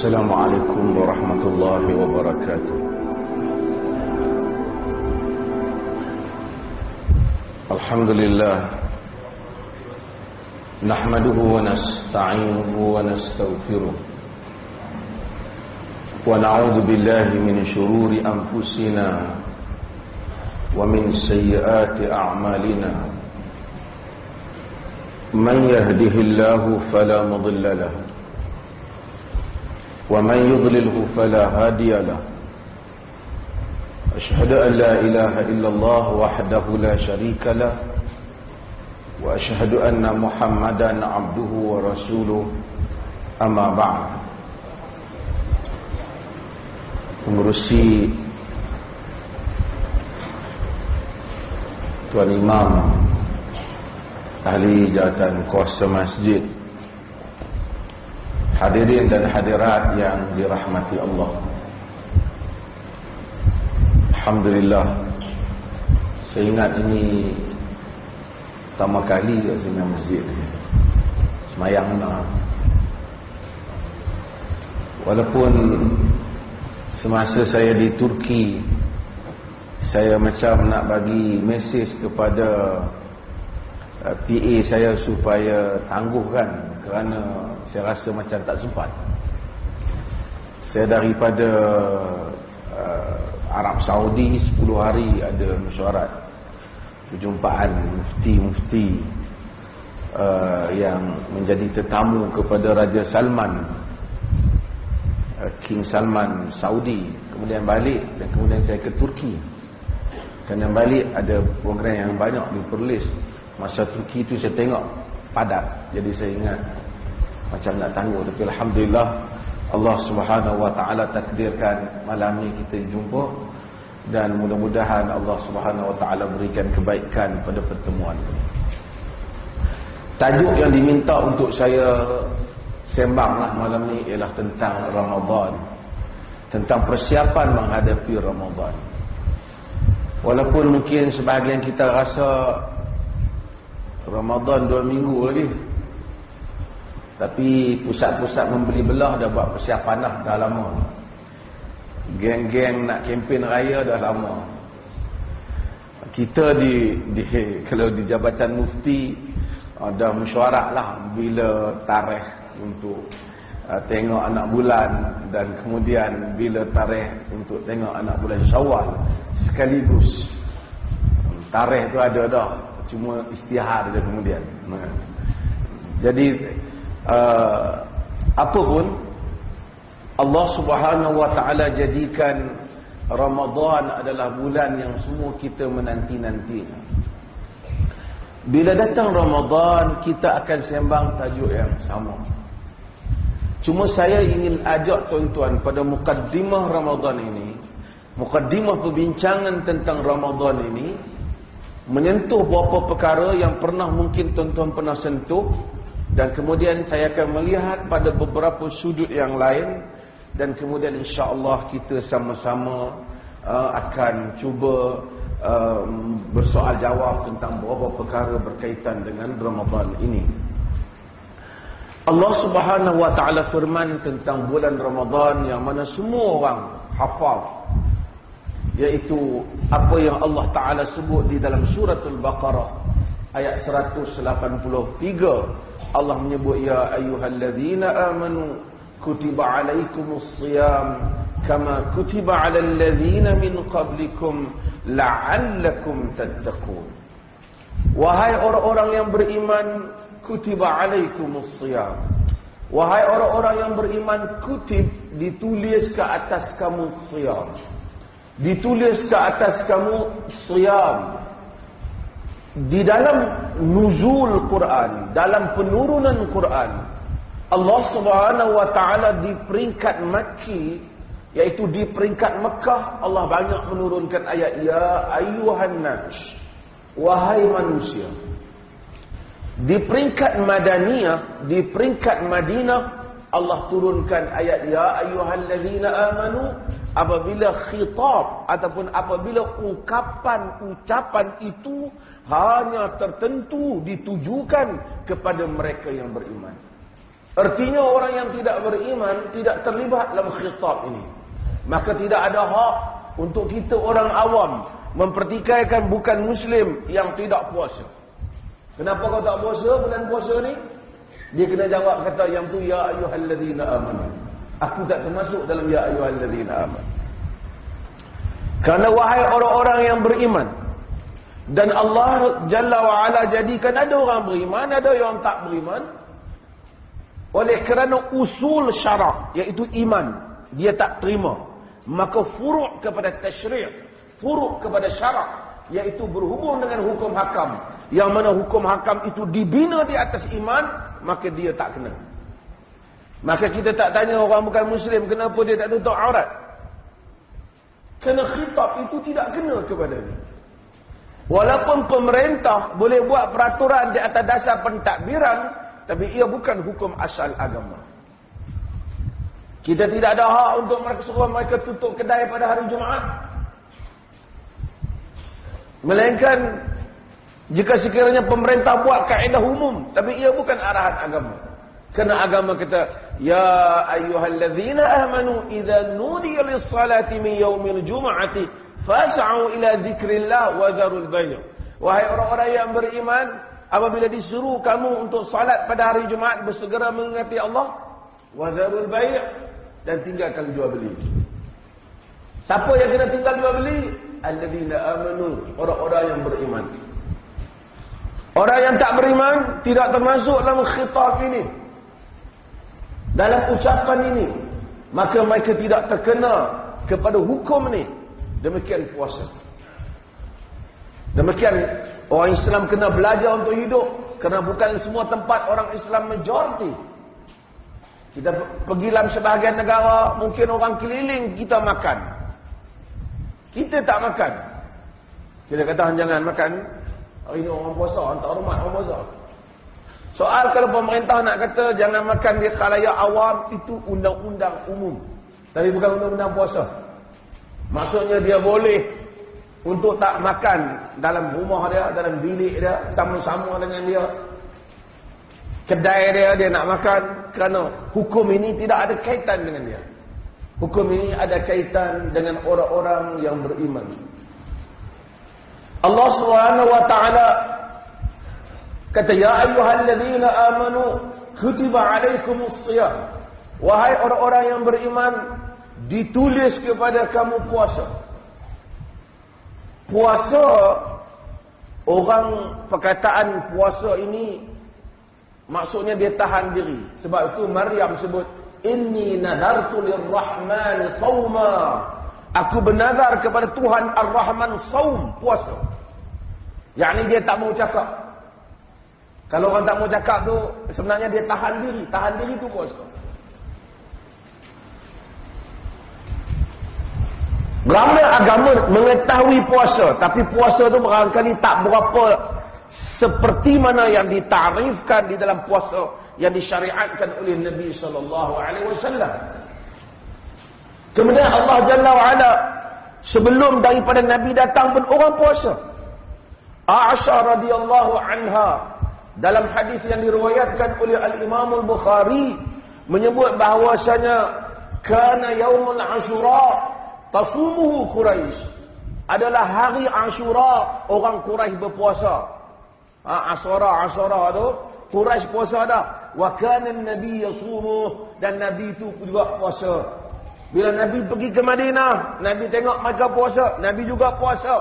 السلام عليكم ورحمة الله وبركاته. الحمد لله نحمده ونستعينه ونستغفره ونعوذ بالله من شرور أنفسنا ومن سيئات أعمالنا. من يهده الله فلا مضل له ومن يضلله فلا هادي له. أشهد أن لا إله إلا الله وحده لا شريك له وأشهد أن محمدا عبده ورسوله. أما بعد. Pengurusi Tuan Imam Ahli Jawatan Kuasa Masjid, hadirin dan hadirat yang dirahmati Allah, alhamdulillah, saya ingat ini pertama kali saya main masjid semayang nak. Walaupun semasa saya di Turki, saya macam nak bagi mesej kepada PA saya supaya tangguhkan, kerana saya rasa macam tak sempat. Saya daripada Arab Saudi 10 hari ada mesyuarat perjumpaan mufti-mufti yang menjadi tetamu kepada Raja Salman, King Salman Saudi. Kemudian balik dan kemudian saya ke Turki. Kemudian balik ada program yang banyak di Perlis. Masa Turki itu saya tengok padat, jadi saya ingat macam nak tangguh. Tapi alhamdulillah, Allah Subhanahu wa taala takdirkan malam ni kita jumpa, dan mudah-mudahan Allah Subhanahu wa taala berikan kebaikan pada pertemuan ini. Tajuk yang diminta untuk saya sembanglah malam ni ialah tentang Ramadan, tentang persiapan menghadapi Ramadan. Walaupun mungkin sebahagian kita rasa Ramadan 2 minggu lagi, tapi pusat-pusat membeli belah dah buat persiapan dah lama. Geng-geng nak kempen raya dah lama. Kita kalau di Jabatan Mufti ada mesyuarat lah bila tarikh untuk tengok anak bulan, dan kemudian bila tarikh untuk tengok anak bulan Syawal sekaligus. Tarikh tu ada dah, cuma istihar je kemudian. Jadi apapun, Allah Subhanahu wa taala jadikan Ramadan adalah bulan yang semua kita menanti-nanti. Bila datang Ramadan, kita akan sembang tajuk yang sama. Cuma saya ingin ajak tuan-tuan pada mukaddimah Ramadan ini, mukaddimah perbincangan tentang Ramadan ini, menyentuh beberapa perkara yang pernah mungkin tuan-tuan pernah sentuh, dan kemudian saya akan melihat pada beberapa sudut yang lain, dan kemudian insya-Allah kita sama-sama akan cuba bersoal jawab tentang beberapa perkara berkaitan dengan Ramadan ini. Allah Subhanahu wa taala firman tentang bulan Ramadan yang mana semua orang hafal, iaitu apa yang Allah Ta'ala sebut di dalam suratul Baqarah ayat 183. Allah menyebut, ya ayyuhalladzina amanu kutiba alaikumus shiyam kama kutiba alal ladzina min qablikum la'allakum tattaqun. Wahai orang-orang yang beriman, kutiba alaikumus shiyam. Wahai orang-orang yang beriman, kutib, ditulis ke atas kamu shiyam, ditulis ke atas kamu siyam. Di dalam nuzul Quran, dalam penurunan Quran, Allah Subhanahu wa taala di peringkat Makki, iaitu di peringkat Mekah, Allah banyak menurunkan ayat ya ayyuhan nas, wahai manusia. Di peringkat Madaniyah, di peringkat Madinah, Allah turunkan ayat ya ayyuhallazina amanu apabila khitab ataupun apabila ucapan itu hanya tertentu ditujukan kepada mereka yang beriman. Artinya orang yang tidak beriman tidak terlibat dalam khitab ini. Maka tidak ada hak untuk kita orang awam mempertikaikan bukan muslim yang tidak puasa. Kenapa kau tak puasa bulan puasa ni? Dia kena jawab kata yang tu, ya ayyuhalladzina amanu. Aku tak termasuk dalam ya ayyuhalladzina amanu. Karena wahai orang-orang yang beriman, dan Allah Jalla wa'ala jadikan ada orang beriman, ada yang tak beriman. Oleh kerana usul syarak, iaitu iman, dia tak terima, maka furu' kepada tasyri', furu' kepada syarak, iaitu berhubung dengan hukum hakam, yang mana hukum hakam itu dibina di atas iman, maka dia tak kena. Maka kita tak tanya orang bukan muslim kenapa dia tak tutup aurat. Kerana khitab itu tidak kena kepada dia. Walaupun pemerintah boleh buat peraturan di atas dasar pentadbiran, tapi ia bukan hukum asal agama. Kita tidak ada hak untuk mereka suruh mereka tutup kedai pada hari Jumaat. Melainkan jika sekiranya pemerintah buat kaedah umum, tapi ia bukan arahan agama. Kerana agama kata, ya ayyuhalladzina amanu idza nudiya lis-salati min yaumil jum'ati fas'au ila dzikrillah wa dzarul bay'. Wahai orang-orang yang beriman, apabila disuruh kamu untuk salat pada hari Jumaat, bersegera mengingati Allah, wa dzarul bay', dan tinggalkan jual beli. Siapa yang kena tinggal jual beli? Alladzina amanu, orang-orang yang beriman. Orang yang tak beriman tidak termasuk dalam khitab ini, dalam ucapan ini, maka mereka tidak terkena kepada hukum ni. Demikian puasa. Demikian orang Islam kena belajar untuk hidup, kerana bukan semua tempat orang Islam majoriti. Kita pergi dalam sebahagian negara, mungkin orang keliling kita makan, kita tak makan. Kita kata jangan makan, hari ini orang puasa, tak hormat orang puasa. Soal kalau pemerintah nak kata jangan makan di khalayak awam, itu undang-undang umum, tapi bukan undang-undang puasa. Maksudnya dia boleh untuk tak makan dalam rumah dia, dalam bilik dia, sama-sama dengan dia, kedai dia nak makan, kerana hukum ini tidak ada kaitan dengan dia. Hukum ini ada kaitan dengan orang-orang yang beriman. Allah Subhanahu wa taala kata, ya ayyuhalladzina amanu kutiba alaikumus shiyam. Wahai orang-orang yang beriman, ditulis kepada kamu puasa. Puasa, orang perkataan puasa ini maksudnya dia tahan diri. Sebab itu Maryam sebut, inni nadartu lirrahman sawma. Aku bernazar kepada Tuhan Ar-Rahman saum, puasa. Yakni dia tak mau cakap. Kalau orang tak mau cakap tu sebenarnya dia tahan diri. Tahan diri tu puasa. Ramai agama mengetahui puasa, tapi puasa tu barangkali tak berapa seperti mana yang ditarifkan di dalam puasa yang disyariatkan oleh Nabi SAW. Kemudian Allah Jalla wa'ala, sebelum daripada Nabi datang pun orang puasa. Aisyah radhiyallahu anha dalam hadis yang diriwayatkan oleh Al-Imam Al-Bukhari menyebut bahawasanya kana yaumul Ashura tasumuhu Quraisy, adalah hari Ashura orang Quraisy berpuasa. Ashura tu Quraisy puasa dah. Wa kana an-nabi yasumu, dan Nabi itu juga puasa. Bila Nabi pergi ke Madinah, Nabi tengok mereka puasa, Nabi juga puasa.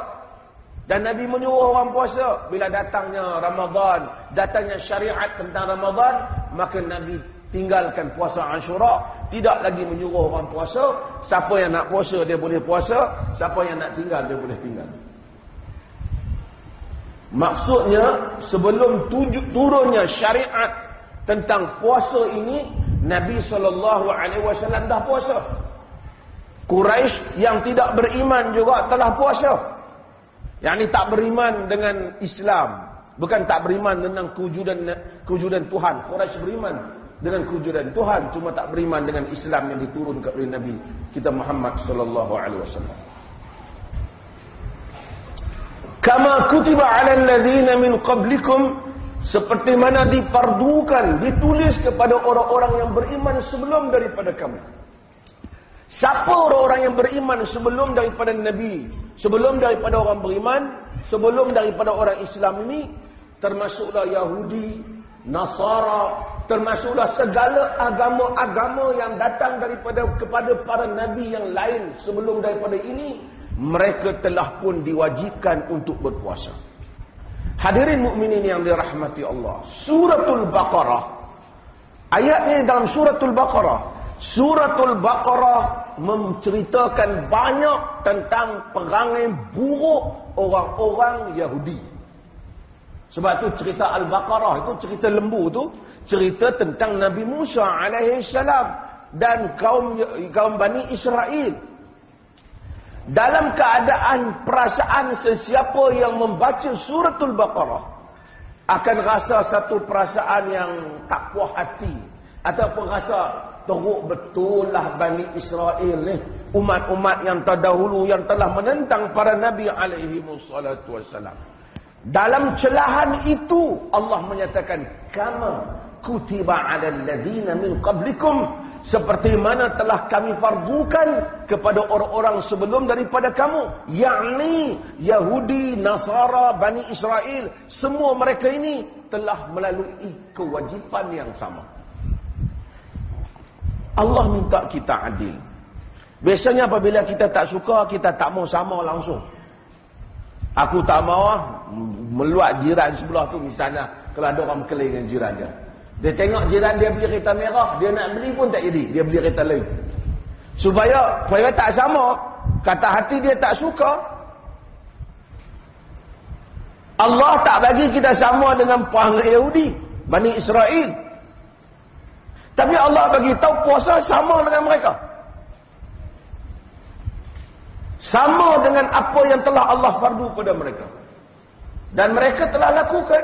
Dan Nabi menyuruh orang puasa. Bila datangnya Ramadan, datangnya syariat tentang Ramadan, maka Nabi tinggalkan puasa Ashura, tidak lagi menyuruh orang puasa. Siapa yang nak puasa dia boleh puasa, siapa yang nak tinggal dia boleh tinggal. Maksudnya sebelum turunnya syariat tentang puasa ini, Nabi SAW dah puasa. Quraisy yang tidak beriman juga telah puasa. Yang ini tak beriman dengan Islam, bukan tak beriman tentang kewujudan Tuhan. Quraisy beriman dengan kewujudan Tuhan, cuma tak beriman dengan Islam yang diturunkan oleh Nabi kita Muhammad sallallahu alaihi wasallam. Kama kutiba 'alal ladzina min qablikum seperti mana difardukan, ditulis kepada orang-orang yang beriman sebelum daripada kamu. Siapa orang-orang yang beriman sebelum daripada Nabi, sebelum daripada orang beriman, sebelum daripada orang Islam ini? Termasuklah Yahudi, Nasara, termasuklah segala agama-agama yang datang kepada para Nabi yang lain sebelum daripada ini. Mereka telah pun diwajibkan untuk berpuasa. Hadirin mukminin yang dirahmati Allah, Suratul Baqarah, ayat ini dalam Suratul Baqarah. Suratul Baqarah menceritakan banyak tentang perangai buruk orang-orang Yahudi. Sebab tu cerita Al-Baqarah itu, cerita lembu tu, cerita tentang Nabi Musa alaihi salam dan kaum Bani Israel. Dalam keadaan perasaan sesiapa yang membaca Suratul Baqarah akan rasa satu perasaan yang tak puas hati, ataupun rasa teruk betul lah Bani Israel ni, umat-umat yang terdahulu yang telah menentang para Nabi alaihi wassalatu wassalam. Dalam celahan itu Allah menyatakan, kama kutiba 'alal ladzina min qablikum, seperti mana telah kami fardukan kepada orang-orang sebelum daripada kamu, yakni Yahudi, Nasara, Bani Israel. Semua mereka ini telah melalui kewajipan yang sama. Allah minta kita adil. Biasanya apabila kita tak suka, kita tak mau sama langsung. Aku tak mau meluat jiran sebelah tu misalnya, kalau ada orang berkelahi dengan jiran dia. Dia tengok jiran dia beli kereta merah, dia nak beli pun tak jadi, dia beli kereta lain. Supaya tak sama, kata hati dia tak suka. Allah tak bagi kita sama dengan perangai Yahudi, Bani Israel. Tapi Allah bagi tahu puasa sama dengan mereka. Sama dengan apa yang telah Allah fardu kepada mereka. Dan mereka telah lakukan.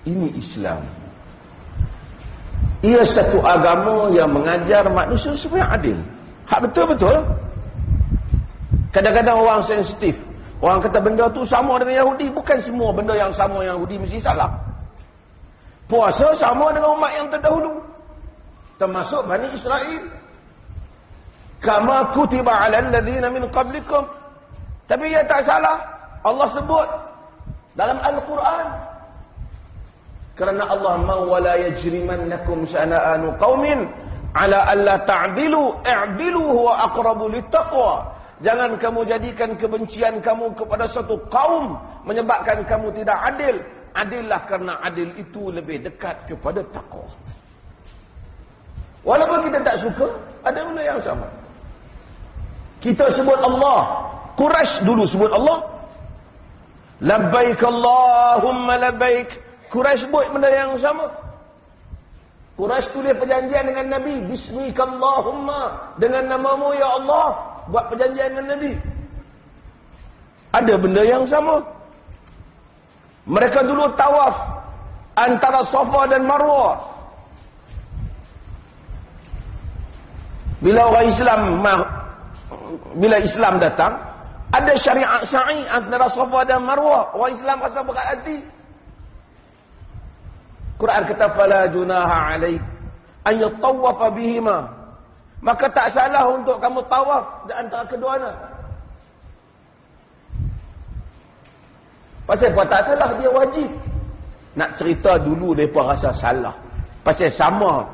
Ini Islam. Ia satu agama yang mengajar manusia supaya adil. Hak betul-betul. Kadang-kadang orang sensitif. Orang kata benda tu sama dengan Yahudi. Bukan semua benda yang sama dengan Yahudi mesti salah. Puasa sama dengan umat yang terdahulu. Termasuk Bani Israel. Kama kutiba 'alal ladzina min qablikum. Tapi ia tak salah. Allah sebut dalam Al-Quran. Kerana Allah mau wala yajrimannakum syana'anu qaumin ala alla ta'dilu i'dilu huwa aqrabu littaqwa. Jangan kamu jadikan kebencian kamu kepada satu kaum menyebabkan kamu tidak adil. Adillah kerana adil itu lebih dekat kepada takwa. Walaupun kita tak suka, ada benda yang sama. Kita sebut Allah. Quraisy dulu sebut Allah. Labbaik Allahumma labbaik. Quraisy sebut benda yang sama. Quraisy tulis perjanjian dengan Nabi. Bismikallahumma. Dengan namamu ya Allah. Buat perjanjian dengan Nabi. Ada benda yang sama. Mereka dulu tawaf antara Safa dan Marwah. Bila Islam datang, ada syariat sa'i antara Safa dan Marwah. Orang Islam rasa berat hati. Quran kata fala junaha alaik an yatawafa bihima. Maka tak salah untuk kamu tawaf di antara keduanya. Pasal apa tak salah, dia wajib. Nak cerita dulu mereka rasa salah. Pasal sama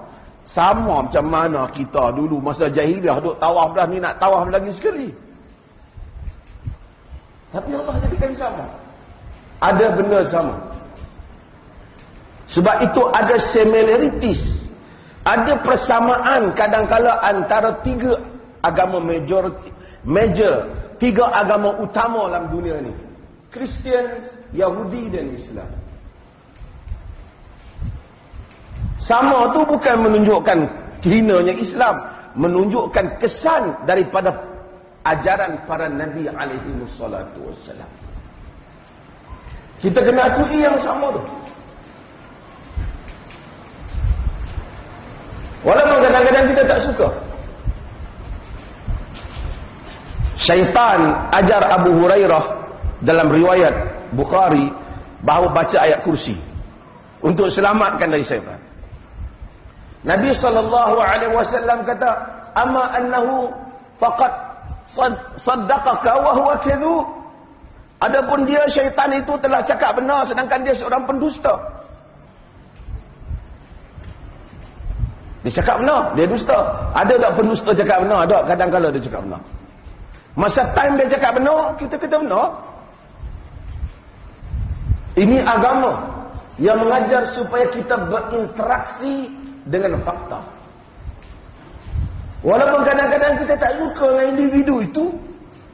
macam mana kita dulu masa jahiliah duk tawaf dah, ni nak tawaf lagi sekali. Tapi Allah jadikan sama. Ada benda sama. Sebab itu ada similarities. Ada persamaan kadang-kala antara tiga agama major, tiga agama utama dalam dunia ni. Kristian, Yahudi dan Islam. Sama tu bukan menunjukkan hinanya Islam, menunjukkan kesan daripada ajaran para Nabi alaihi wassalatu wassalam. Kita kena akui yang sama tu. Walaupun kadang-kadang kita tak suka. Syaitan ajar Abu Hurairah dalam riwayat Bukhari bahawa baca ayat kursi untuk selamatkan dari syaitan. Nabi SAW kata, "Amma annahu faqad saddaqaka wa huwa kadhub." Adapun dia, syaitan itu telah cakap benar sedangkan dia seorang pendusta. Dia cakap benar, dia dusta. Ada tak pendusta cakap benar? Ada, kadang-kadang dia cakap benar. Masa time dia cakap benar, kita kata benar. Ini agama yang mengajar supaya kita berinteraksi dengan fakta. Walaupun kadang-kadang kita tak suka dengan individu itu,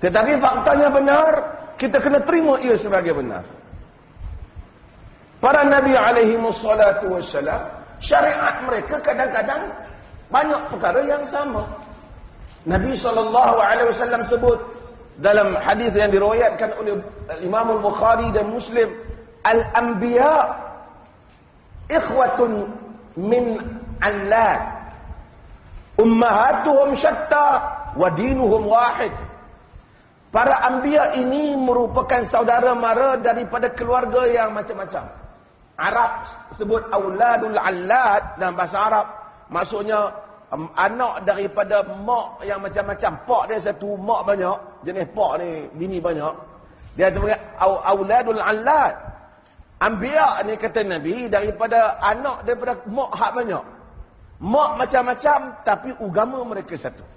tetapi faktanya benar, kita kena terima ia sebagai benar. Para Nabi alaihimussalatu wassalam, syariat mereka kadang-kadang banyak perkara yang sama. Nabi SAW sebut dalam hadis yang diriwayatkan oleh Imam Al-Bukhari dan Muslim, "Al-anbiya ikhwatun min allat, ummahatuhum syatta wa dinuhum wahid." Para anbiya ini merupakan saudara mara daripada keluarga yang macam-macam. Arab sebut auladul allat dalam bahasa Arab, maksudnya anak daripada mak yang macam-macam. Pak dia satu, mak banyak. Jenis pak ni bini banyak. Dia panggil auladul allat. Anbiya ni kata Nabi daripada anak daripada mak hak banyak. Mak macam-macam tapi agama mereka satu.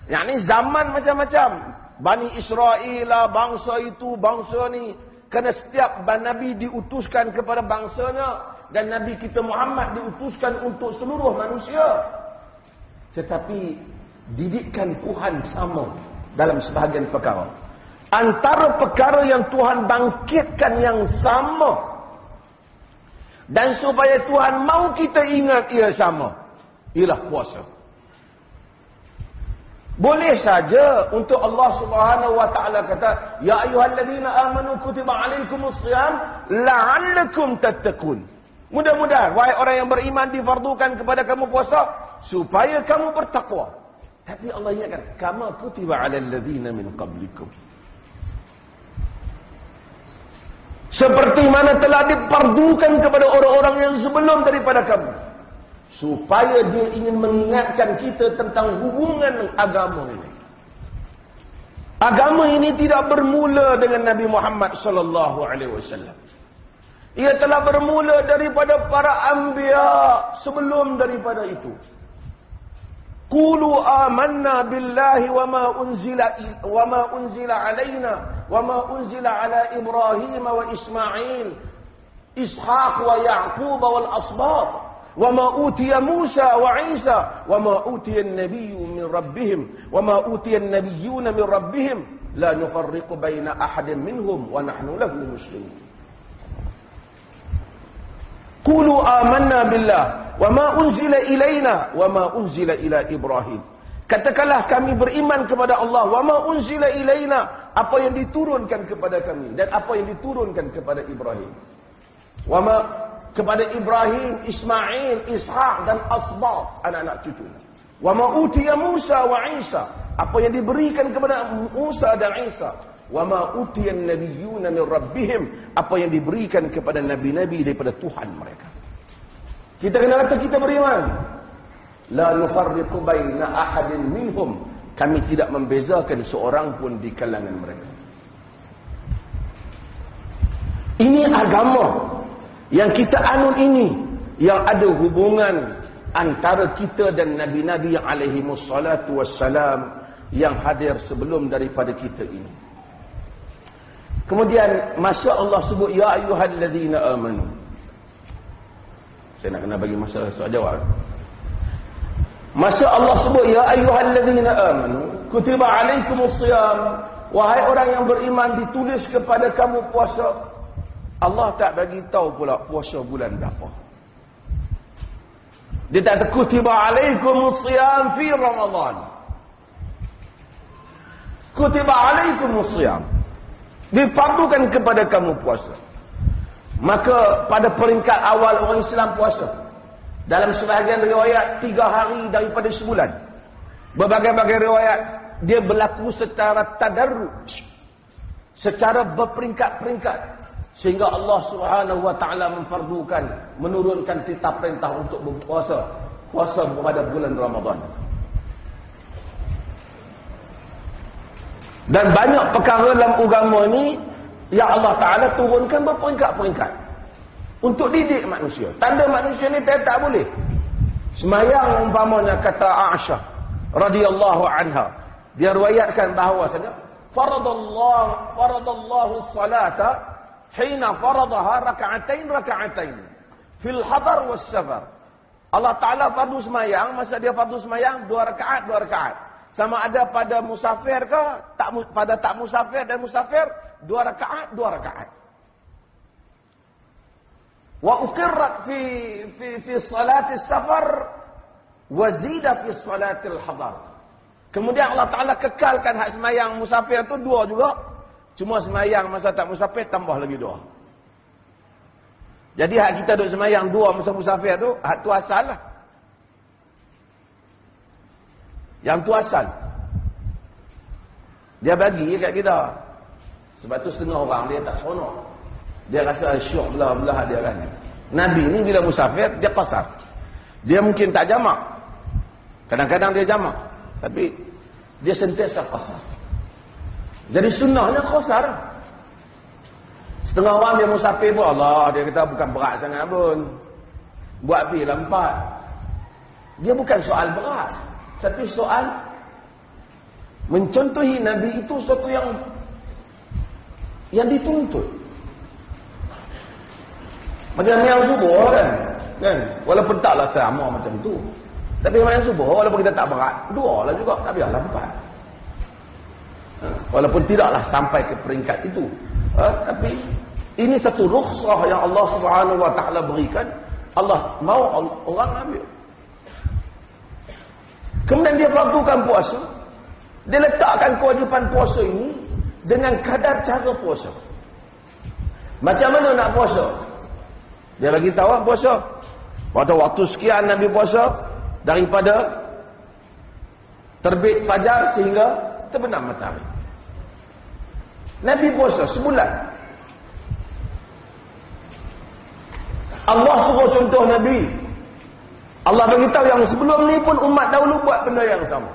Yang ni zaman macam-macam. Bani Israel lah, bangsa itu, bangsa ni. Kerana setiap Nabi diutuskan kepada bangsanya. Dan Nabi kita Muhammad diutuskan untuk seluruh manusia. Tetapi didikan Tuhan sama dalam sebahagian perkara. Antara perkara yang Tuhan bangkitkan yang sama. Dan supaya Tuhan mau kita ingat ia sama. Ialah puasa. Boleh saja untuk Allah Subhanahu wa taala kata, "Ya ayyuhallazina amanu kutiba alaikumus shiyam la'allakum tattaqun." Mudah-mudahan wahai orang yang beriman difardukan kepada kamu puasa supaya kamu bertakwa. Tapi Allah ingatkan, "Kama kutiba alal ladzina min qablikum." Seperti mana telah difardukan kepada orang-orang yang sebelum daripada kamu. Supaya dia ingin mengingatkan kita tentang hubungan agama ini. Agama ini tidak bermula dengan Nabi Muhammad sallallahu alaihi wasallam. Ia telah bermula daripada para anbiya sebelum daripada itu. Qulu amanna billahi wama unzila alaina wama unzila ala Ibrahim wa Ismail Ishaq wa Ya'qub wal asbab وما أوتي موسى وعيسى وما أوتي النبي من ربهم وما أوتي النبيون من ربهم لا نفرق بين أحد منهم ونحن له مسلمون قولوا آمنا بالله وما أنزل إلينا وما أنزل إلى إبراهيم. Katakanlah kami beriman kepada Allah. Wama unzila ilaina, apa yang diturunkan kepada kami dan apa yang diturunkan kepada Ibrahim. Kepada Ibrahim, Ismail, Ishaq dan asbab, anak-anak cucu. Wa ma utiya Musa wa Isa, apa yang diberikan kepada Musa dan Isa. Wa ma utiya an-nabiyyuna min rabbihim, apa yang diberikan kepada nabi-nabi daripada Tuhan mereka. Kita kena kata kita beriman. La nufarriqu baina ahadin minhum, kami tidak membezakan seorang pun di kalangan mereka. Ini agama yang kita anut ini, yang ada hubungan antara kita dan Nabi-Nabi yang alaihimussalatu wassalam yang hadir sebelum daripada kita ini. Kemudian masa Allah sebut ya ayyuhallazina amanu, saya nak kena bagi masa soal jawab. Masa Allah sebut ya ayyuhallazina amanu kutiba alaikumus shiyam, wahai orang yang beriman ditulis kepada kamu puasa. Allah tak bagi tahu pula puasa bulan berapa. Dia tak kutiba alaikumus shiyam fi Ramadan. Kutiba alaikumus shiyam, difardukan kepada kamu puasa. Maka pada peringkat awal orang Islam puasa, dalam sebahagian riwayat 3 hari daripada sebulan. Berbagai-bagai riwayat dia berlaku secara tadarruj, secara berperingkat-peringkat, sehingga Allah Subhanahu wa taala menurunkan titah perintah untuk berpuasa pada bulan Ramadan. Dan banyak perkara dalam agama ni yang Allah Taala turunkan berperingkat-peringkat untuk didik manusia. Tanda manusia ni tak boleh. Semayang umpamanya kata Aisyah radhiyallahu anha, dia riwayatkan bahawasanya faradallahu salata hina faradaha raka'atain fil hadar was safar. Allah Taala fardu semayang, masa dia fardu semayang 2 rakaat. Sama ada pada musafir ke pada tak musafir dan musafir 2 rakaat. Wa uqirrat fi salati safar wa zida fi salati al-hadar. Kemudian Allah Taala kekalkan hak semayang musafir tu 2 juga. Cuma semayang masa tak musafir tambah lagi 2. Jadi hak kita duk semayang 2 masa musafir tu, hak tu asal lah. Yang tu asal. Dia bagi kat kita. Sebab tu setengah orang dia tak seronok. Dia rasa syok belah-belah dia kan. Nabi ni bila musafir dia qasar. Dia mungkin tak jamak. Kadang-kadang dia jamak, tapi dia sentiasa qasar. Jadi sunnahnya qasar. Setengah orang dia musafir pun Allah, dia kata bukan berat sangat pun. Buat pi lah 4. Dia bukan soal berat, tapi soal mencontohi Nabi itu sesuatu yang dituntut. Macam yang subuh kan? Walaupun taklah sama macam tu, tapi yang subuh walaupun kita tak berat, 2 lah juga, tak biarlah 4. Walaupun tidaklah sampai ke peringkat itu, tapi ini satu rukhsah yang Allah Subhanahu wa taala berikan. Allah mau orang ambil. Kemudian dia fardukan puasa. Dia letakkan kewajipan puasa ini dengan kadar cara puasa. Macam mana nak puasa? Dia bagi tahu puasa. Pada waktu sekian Nabi puasa, daripada terbit fajar sehingga terbenam matahari. Nabi puasa sebulan. Allah suruh contoh Nabi. Allah beritahu yang sebelum ni pun umat dahulu buat benda yang sama.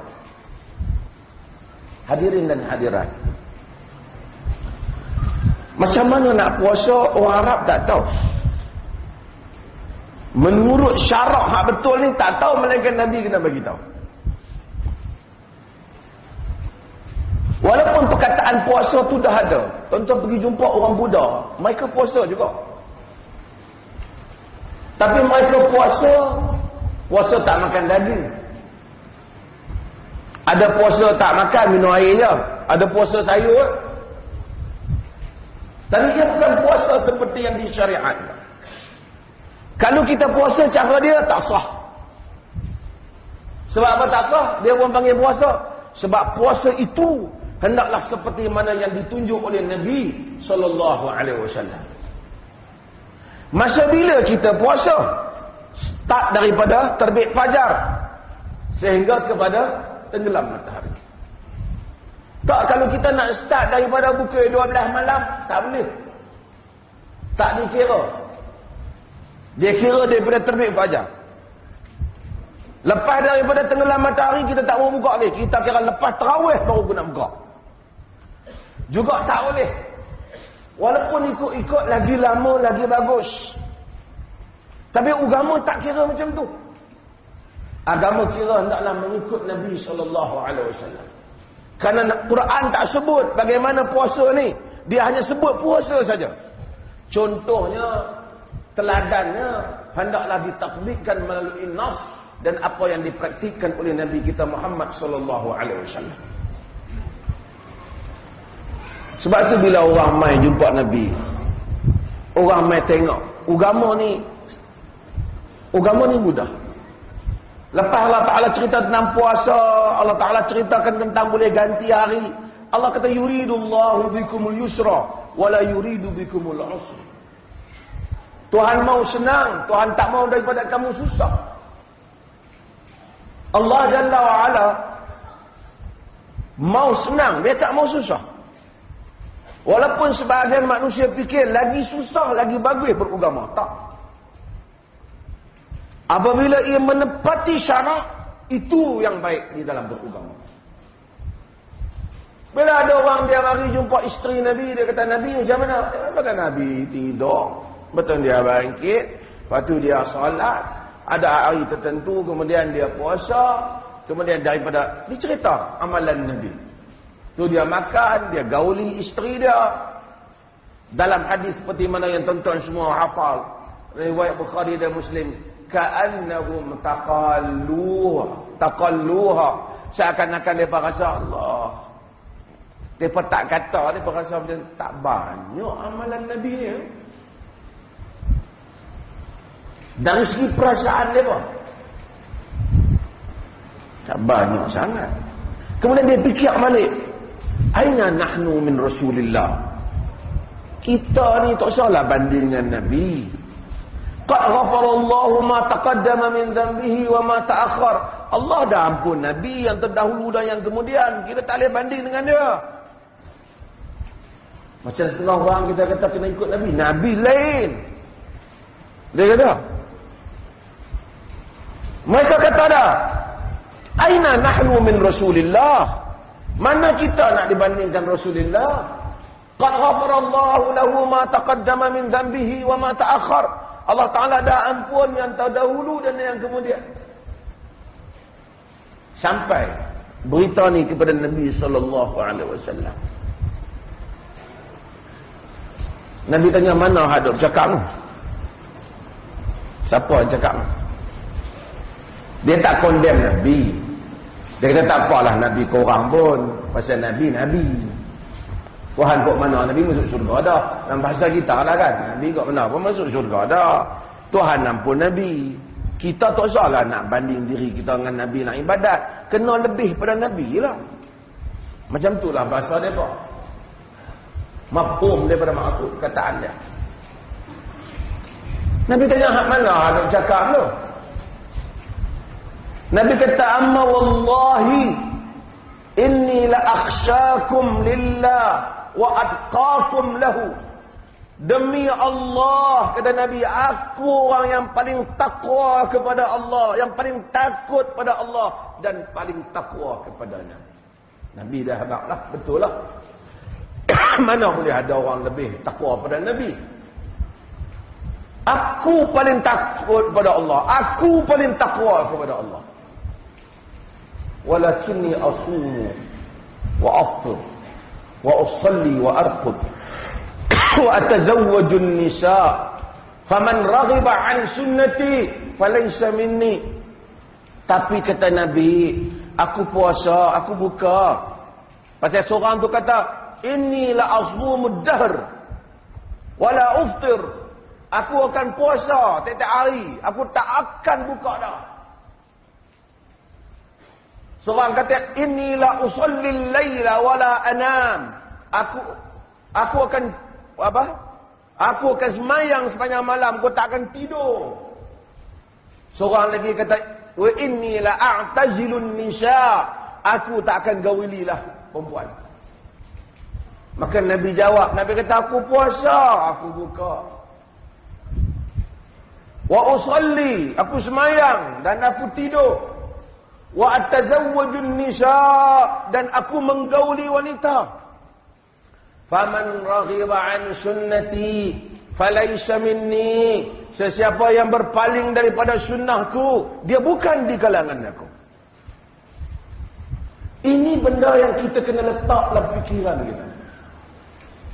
Hadirin dan hadirat, macam mana nak puasa orang Arab tak tahu. Menurut syarak hak betul ni tak tahu, melainkan Nabi kena bagi tahu. Walaupun perkataan puasa tu dah ada. Contoh pergi jumpa orang Buddha, mereka puasa juga. Tapi mereka puasa tak makan daging. Ada puasa tak makan, minum air je. Ada puasa sayur. Tapi dia bukan puasa seperti yang disyariatkan. Kalau kita puasa, cara dia tak sah. Sebab apa tak sah? Dia pun panggil puasa. Sebab puasa itu hendaklah seperti mana yang ditunjuk oleh Nabi SAW. Masa bila kita puasa? Start daripada terbit fajar sehingga kepada tenggelam matahari. Tak, kalau kita nak start daripada pukul 12 malam, tak boleh. Tak dikira. Dia kira daripada terbit fajar. Lepas daripada tenggelam matahari, kita tak mau buka lagi. Kita kira lepas tarawih baru nak buka. Juga tak boleh. Walaupun ikut-ikut lagi lama, lagi bagus. Tapi agama tak kira macam tu. Agama kira hendaklah mengikut Nabi SAW. Kerana Quran tak sebut bagaimana puasa ni. Dia hanya sebut puasa saja. Contohnya, teladannya hendaklah ditatbikkan melalui nas dan apa yang dipraktikkan oleh Nabi kita Muhammad SAW. Sebab tu bila orang mai jumpa Nabi, orang mai tengok agama ni mudah. Lepas Allah Ta'ala cerita tentang puasa, Allah Ta'ala ceritakan tentang boleh ganti hari. Allah kata yuridullahu bikumul yusra wala yuridu bikumul usra. Tuhan mau senang, Tuhan tak mau daripada kamu susah. Allah Jalla wa'ala mau senang, dia tak mau susah. Walaupun sebahagian manusia fikir lagi susah, lagi bagus beragama. Tak. Apabila ia menepati syarat, itu yang baik di dalam beragama. Bila ada orang dia mari jumpa isteri Nabi, dia kata, Nabi macam mana? Maka Nabi tidur. Betul dia bangkit. Lepas tu dia salat. Ada hari tertentu, kemudian dia puasa. Kemudian daripada, dicerita amalan Nabi. Tu dia makan, dia gauli isteri dia. Dalam hadis seperti mana yang tuan-tuan semua hafal. Riwayat Bukhari dan Muslim. Ka'annahum taqalluha. Seakan-akan mereka rasa Allah. Mereka tak kata, mereka rasa macam tak banyak amalan Nabi ni. Dari segi perasaan mereka. Tak banyak sangat. Kemudian dia fikir balik. Aina nahnu min Rasulillah. Kita ni tak salah banding dengan Nabi. Qad ghafarallahu ma taqaddama min dhanbihi wa ma ta'akhkhar. Allah dah ampun Nabi yang terdahulu dan yang kemudian. Kita tak boleh banding dengan dia. Macam setengah orang kita kata kena ikut Nabi. Nabi lain. Dia kata. Mereka kata dah. Aina nahnu min Rasulillah. Mana kita nak dibandingkan Rasulullah? Qad ghafarallahu lahu ma taqaddama min dhanbihi wa ma ta'akhkhar. Allah Ta'ala dah ampun yang terdahulu dan yang kemudian. Sampai berita ni kepada Nabi sallallahu alaihi wasallam. Nabi tanya, mana hadap cakap ni? Siapa yang cakap ni? Dia tak condemn Nabi. Dia kata tak apalah Nabi korang pun. Pasal Nabi. Tuhan kok mana? Nabi masuk syurga dah. Dalam bahasa kita lah kan. Nabi kok mana pun masuk syurga dah. Tuhan ampun Nabi. Kita tak salah nak banding diri kita dengan Nabi nak ibadat. Kena lebih pada Nabi lah. Macam tu lah bahasa dia kok. Mafhum daripada maksud kataan dia. Nabi tanya, hak mana ada cakap tu? Nabi kata, amma wallahi inni la akhsyakum lillah wa atqakum lahu. Demi Allah, kata Nabi, aku orang yang paling takwa kepada Allah, yang paling takut pada Allah dan paling takwa kepadanya. Nabi dah agaklah, betul lah. Mana boleh ada orang lebih takwa pada Nabi? Aku paling takut kepada Allah, aku paling takwa kepada Allah. Walakinni asumu wa aftir wa usalli wa arqud wa atazawwaju an-nisa faman raghiba an sunnati falaysa minni. Tapi kata Nabi, aku puasa, aku buka. Pasal seorang tu kata, inni la asumud dahr wala uftir. Aku akan puasa tiap-tiap hari, aku tak akan buka dah. Seorang kata, inni la usallil laila wala anam. Aku akan apa? Aku akan semayang sepanjang malam, aku tak akan tidur. Seorang lagi kata, wa inni la a'tazilun nisa. Aku tak akan gaulilah perempuan. Maka Nabi jawab, Nabi kata, aku puasa, aku buka. Wa usalli, aku semayang dan aku tidur. Wa atazawwajun nisa, dan aku menggauli wanita. Faman raghiba an sunnati falaysa minni. Sesiapa yang berpaling daripada sunnahku, dia bukan di kalangan aku. Ini benda yang kita kena letak dalam fikiran kita.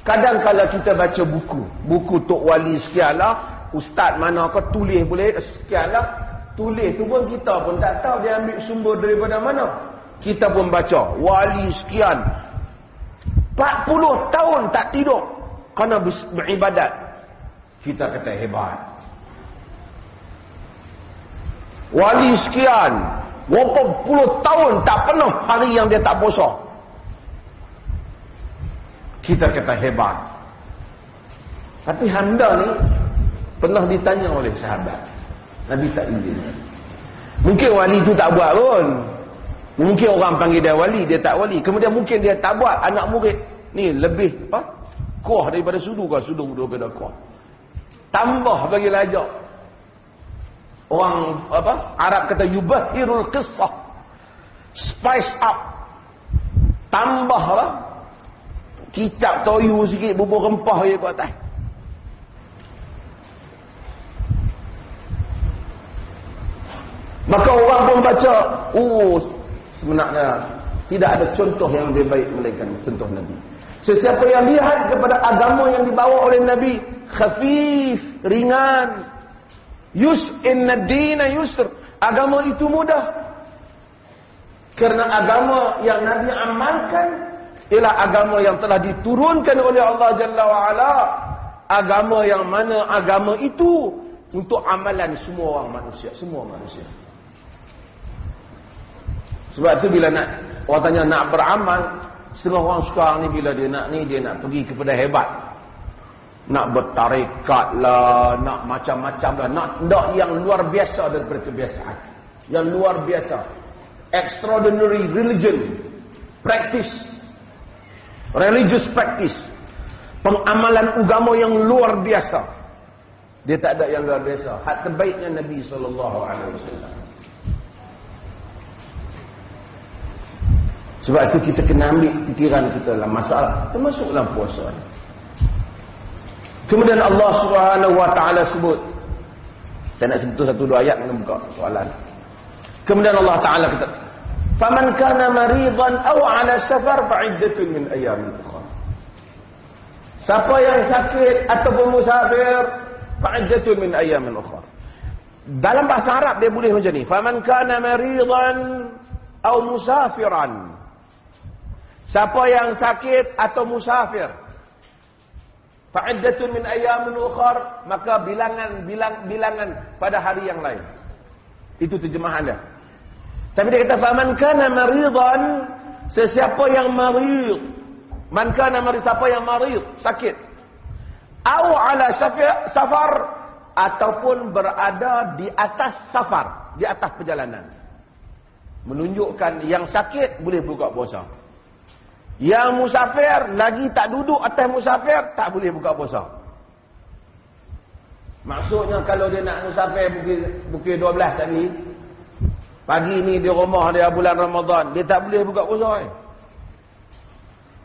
Kadang-kala kita baca buku Tok Wali sekianlah, ustaz mana kau tulis boleh sekianlah. Tulis tu pun kita pun tak tahu dia ambil sumber daripada mana. Kita pun baca, wali sekian 40 tahun tak tidur kerana beribadat. Kita kata hebat. Wali sekian berapa puluh tahun tak pernah hari yang dia tak puasa. Kita kata hebat. Tapi hamba ni pernah ditanya oleh sahabat, Nabi tak izin. Mungkin wali tu tak buat pun. Mungkin orang panggil dia wali, dia tak wali. Kemudian mungkin dia tak buat, anak murid ni lebih apa? Kuah daripada sudu ke sudu daripada kuah. Tambah bagi lajak. Orang Arab kata yubahirul qissah. Spice up. Tambahlah. Kicap toyu sikit, bubur rempah je kat atas. Maka orang pun baca, sebenarnya tidak ada contoh yang lebih baik melainkan contoh Nabi. Sesiapa yang lihat kepada agama yang dibawa oleh Nabi, khafif, ringan, inna dina yusr, agama itu mudah. Kerana agama yang Nabi amalkan ialah agama yang telah diturunkan oleh Allah Jalla wa'ala. Agama yang mana agama itu untuk amalan semua orang manusia, semua manusia. Sebab tu bila orang tanya nak beramal, setengah orang sekarang ni bila dia nak pergi kepada hebat. Nak bertarekat lah, nak macam-macam lah, nak yang luar biasa daripada kebiasaan. Yang luar biasa. Extraordinary religion practice. Religious practice. Pengamalan agama yang luar biasa. Dia tak ada yang luar biasa. Hak terbaiknya Nabi SAW. Sebab itu kita kena ambil fikiran kita dalam masalah, termasuk dalam puasa. Kemudian Allah Subhanahu wa taala sebut, saya nak sebut satu dua ayat nak buka soalan. Kemudian Allah taala kata, "Faman kana maridan aw 'ala safar fa'iddatun min ayyamin ukhra." Siapa yang sakit ataupun musafir, fa'iddatun min ayyamin ukhra. Dalam bahasa Arab dia boleh macam ni, "Faman kana maridan aw musafiran." Siapa yang sakit atau musafir, fa'iddatun min ayyamin ukhar, maka bilangan pada hari yang lain. Itu terjemahan dia. Tapi dia kata faman kana maridan, sesiapa yang marid, man kana marid, siapa yang marid, sakit, au ala safar, ataupun berada di atas safar, di atas perjalanan. Menunjukkan yang sakit boleh buka puasa. Yang musafir lagi tak duduk atas musafir, tak boleh buka puasa. Maksudnya kalau dia nak musafir pukul 12 tadi, pagi ni di rumah dia bulan Ramadan, dia tak boleh buka puasa.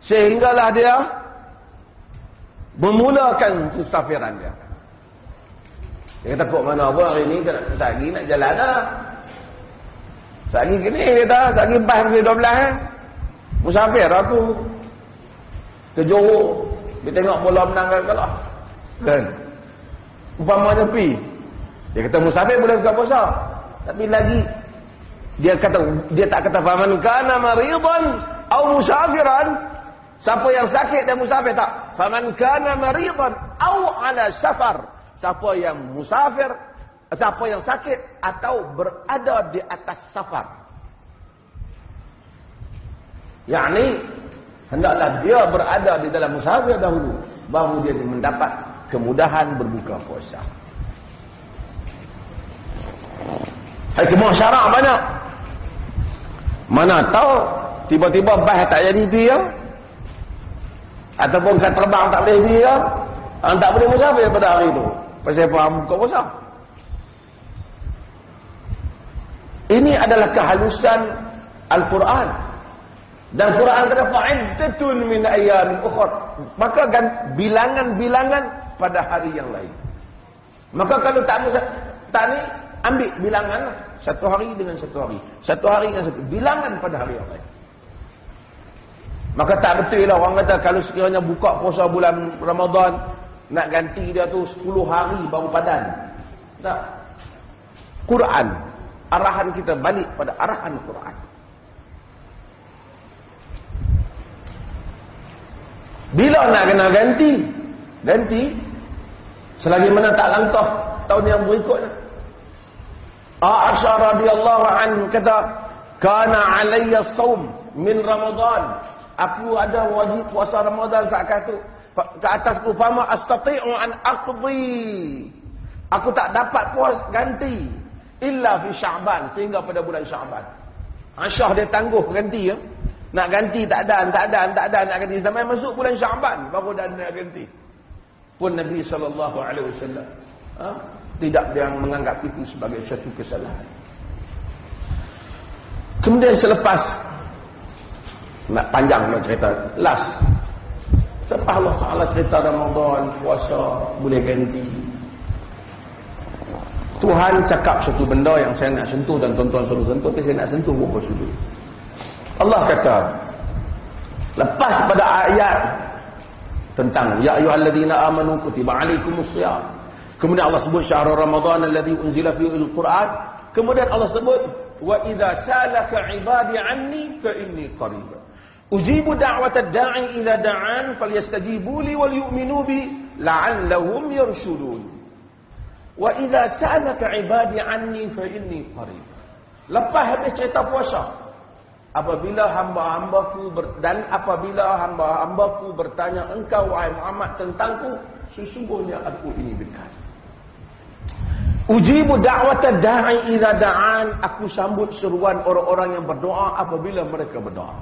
Sehinggalah dia memulakan musafiran dia. Dia kata kok mana apa hari ni lagi nak jalan dah. Sagi gini kita, sagi pas pukul 12 musafir aku ke Johor, dia tengok bola menang kalah. Kan? Umpamanya pi. Dia kata musafir boleh buka puasa. Tapi lagi dia tak kata faman kana maridan au musafiran. Siapa yang sakit dan musafir, tak. Faman kana maridan au ala safar. Siapa yang musafir, siapa yang sakit atau berada di atas safar. Yakni hendaklah dia berada di dalam musafir dahulu, baru dia mendapat kemudahan berbuka puasa. Hikmah syarak banyak. Mana tahu tiba-tiba bas tak jadi pergi ya? Ataupun kat terbang tak boleh pergi ya? Tak boleh musafir pada hari itu. Pasal apa buka puasa? Ini adalah kehalusan Al-Quran. Dan Quran kata fa'iddatun min ayyamin ukhra. Maka bilangan-bilangan pada hari yang lain. Maka kalau tak ni ambil bilangan satu hari dengan satu hari. Satu hari dengan satu bilangan pada hari yang lain. Maka tak betul lah orang kata kalau sekiranya buka puasa bulan Ramadan nak ganti dia tu 10 hari baru padan. Tak. Quran, arahan kita balik pada arahan Quran. Bila nak kena ganti? Ganti selagi mana tak langkah tahun yang berikutnya. Aisyah radhiyallahu anha kata, "Kana 'alayya shaum min Ramadan." Aku ada wajib puasa Ramadan ke atasku, fama astati'u an aqdi. Aku tak dapat puas ganti illa fi Sya'ban, sehingga pada bulan Sya'ban. Aisyah dia tangguh ganti ya. Nak ganti tak ada, nak ganti. Sampai masuk bulan Syaban baru dah nak ganti. Pun Nabi SAW tidak dia menganggap itu sebagai satu kesalahan. Kemudian selepas, nak panjang nak cerita, last. Selepas Allah Ta'ala cerita Ramadan, puasa, boleh ganti. Tuhan cakap satu benda yang saya nak sentuh dan tuan-tuan suruh sentuh, tapi saya nak sentuh beberapa sudut. Allah kata, lepas pada ayat tentang ya ayyuhalladzina amanu kutiba alaikumusshiyam, kemudian Allah sebut syahrul ramadan alladzi unzila fihi alquran, kemudian Allah sebut wa idza salaka ibadi anni fa inni qarib ujibu da'watad da'i idza da'an falyastajibu li wal yu'minu bi la'allahum yarshudun. Wa idza salaka ibadi anni fa inni qarib. Lepas habis cerita puasa, apabila hamba-hambaku bertanya engkau wahai Muhammad tentangku, sesungguhnya aku ini dekat. Ujibu da'wata da'i idza da'an, aku sambut seruan orang-orang yang berdoa apabila mereka berdoa.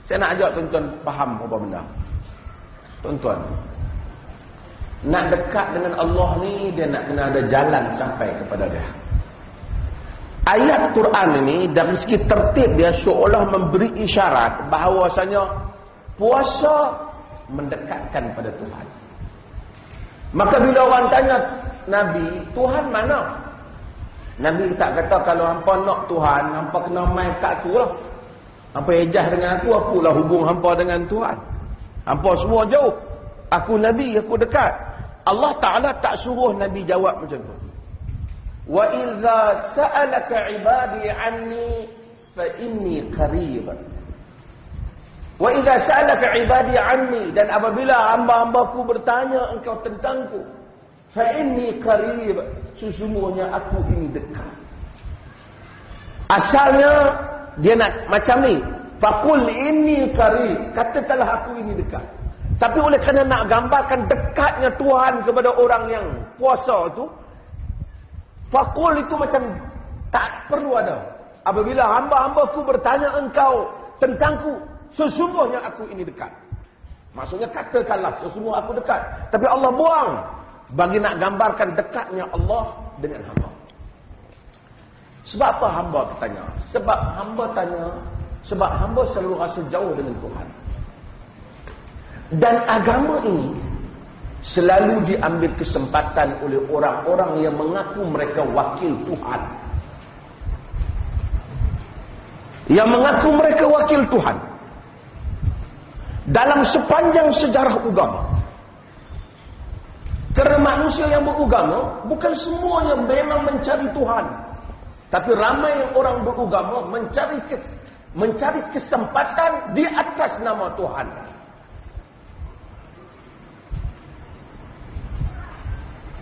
Saya nak ajak tuan-tuan faham apa benda. Tuan-tuan, nak dekat dengan Allah ni dia nak kena ada jalan sampai kepada dia. Ayat Quran ini dari segi tertib dia seolah memberi isyarat bahawasanya puasa mendekatkan pada Tuhan. Maka bila orang tanya Nabi, Tuhan mana? Nabi tak kata kalau hampa nak Tuhan, hampa kena main kat aku lah. Hampa ejah dengan aku, akulah hubung hampa dengan Tuhan. Hampa semua jauh. Aku Nabi, aku dekat. Allah Ta'ala tak suruh Nabi jawab macam tu. Wa idza sa'alaka ibadi anni fa inni qarib. Wa idza sa'alaka ibadi anni, dan apabila hamba-hambaku bertanya engkau tentangku, fa inni qarib, sesungguhnya aku ini dekat. Asalnya dia nak macam ni, faqul inni qarib, katakanlah aku ini dekat. Tapi oleh kerana nak gambarkan dekatnya Tuhan kepada orang yang puasa tu, faqul itu macam tak perlu ada. Apabila hamba-hambaku bertanya engkau tentangku, sesungguhnya aku ini dekat. Maksudnya katakanlah sesungguhnya aku dekat. Tapi Allah buang bagi nak gambarkan dekatnya Allah dengan hamba. Sebab apa hamba bertanya? Sebab hamba tanya, sebab hamba selalu rasa jauh dengan Tuhan. Dan agama ini selalu diambil kesempatan oleh orang-orang yang mengaku mereka wakil Tuhan. Yang mengaku mereka wakil Tuhan. Dalam sepanjang sejarah agama. Kerana manusia yang beragama, bukan semuanya memang mencari Tuhan. Tapi ramai orang beragama mencari kesempatan di atas nama Tuhan.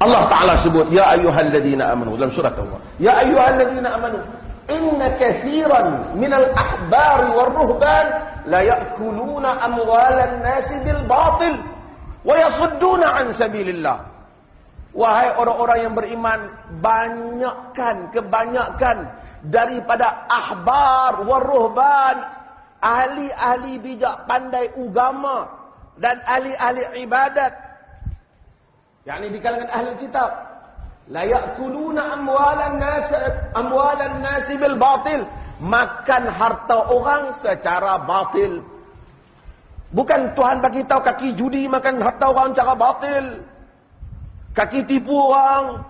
Allah Ta'ala sebut, ya ayyuhalladzina amanu, dalam surat Allah. Ya ayyuhalladzina amanu, inna kathiran minal ahbari warruhban la ya'kuluna amwalan nasi bil batil wa yasudduna an sabilillah. Wahai orang-orang yang beriman, kebanyakan daripada ahbar warruhban, ahli-ahli bijak pandai agama dan ahli-ahli ibadat, yakni di kalangan ahli kitab, la ya'kuluna amwalan nasi bil batil, makan harta orang secara batil. Bukan Tuhan bagi tahu kaki judi makan harta orang secara batil, kaki tipu orang,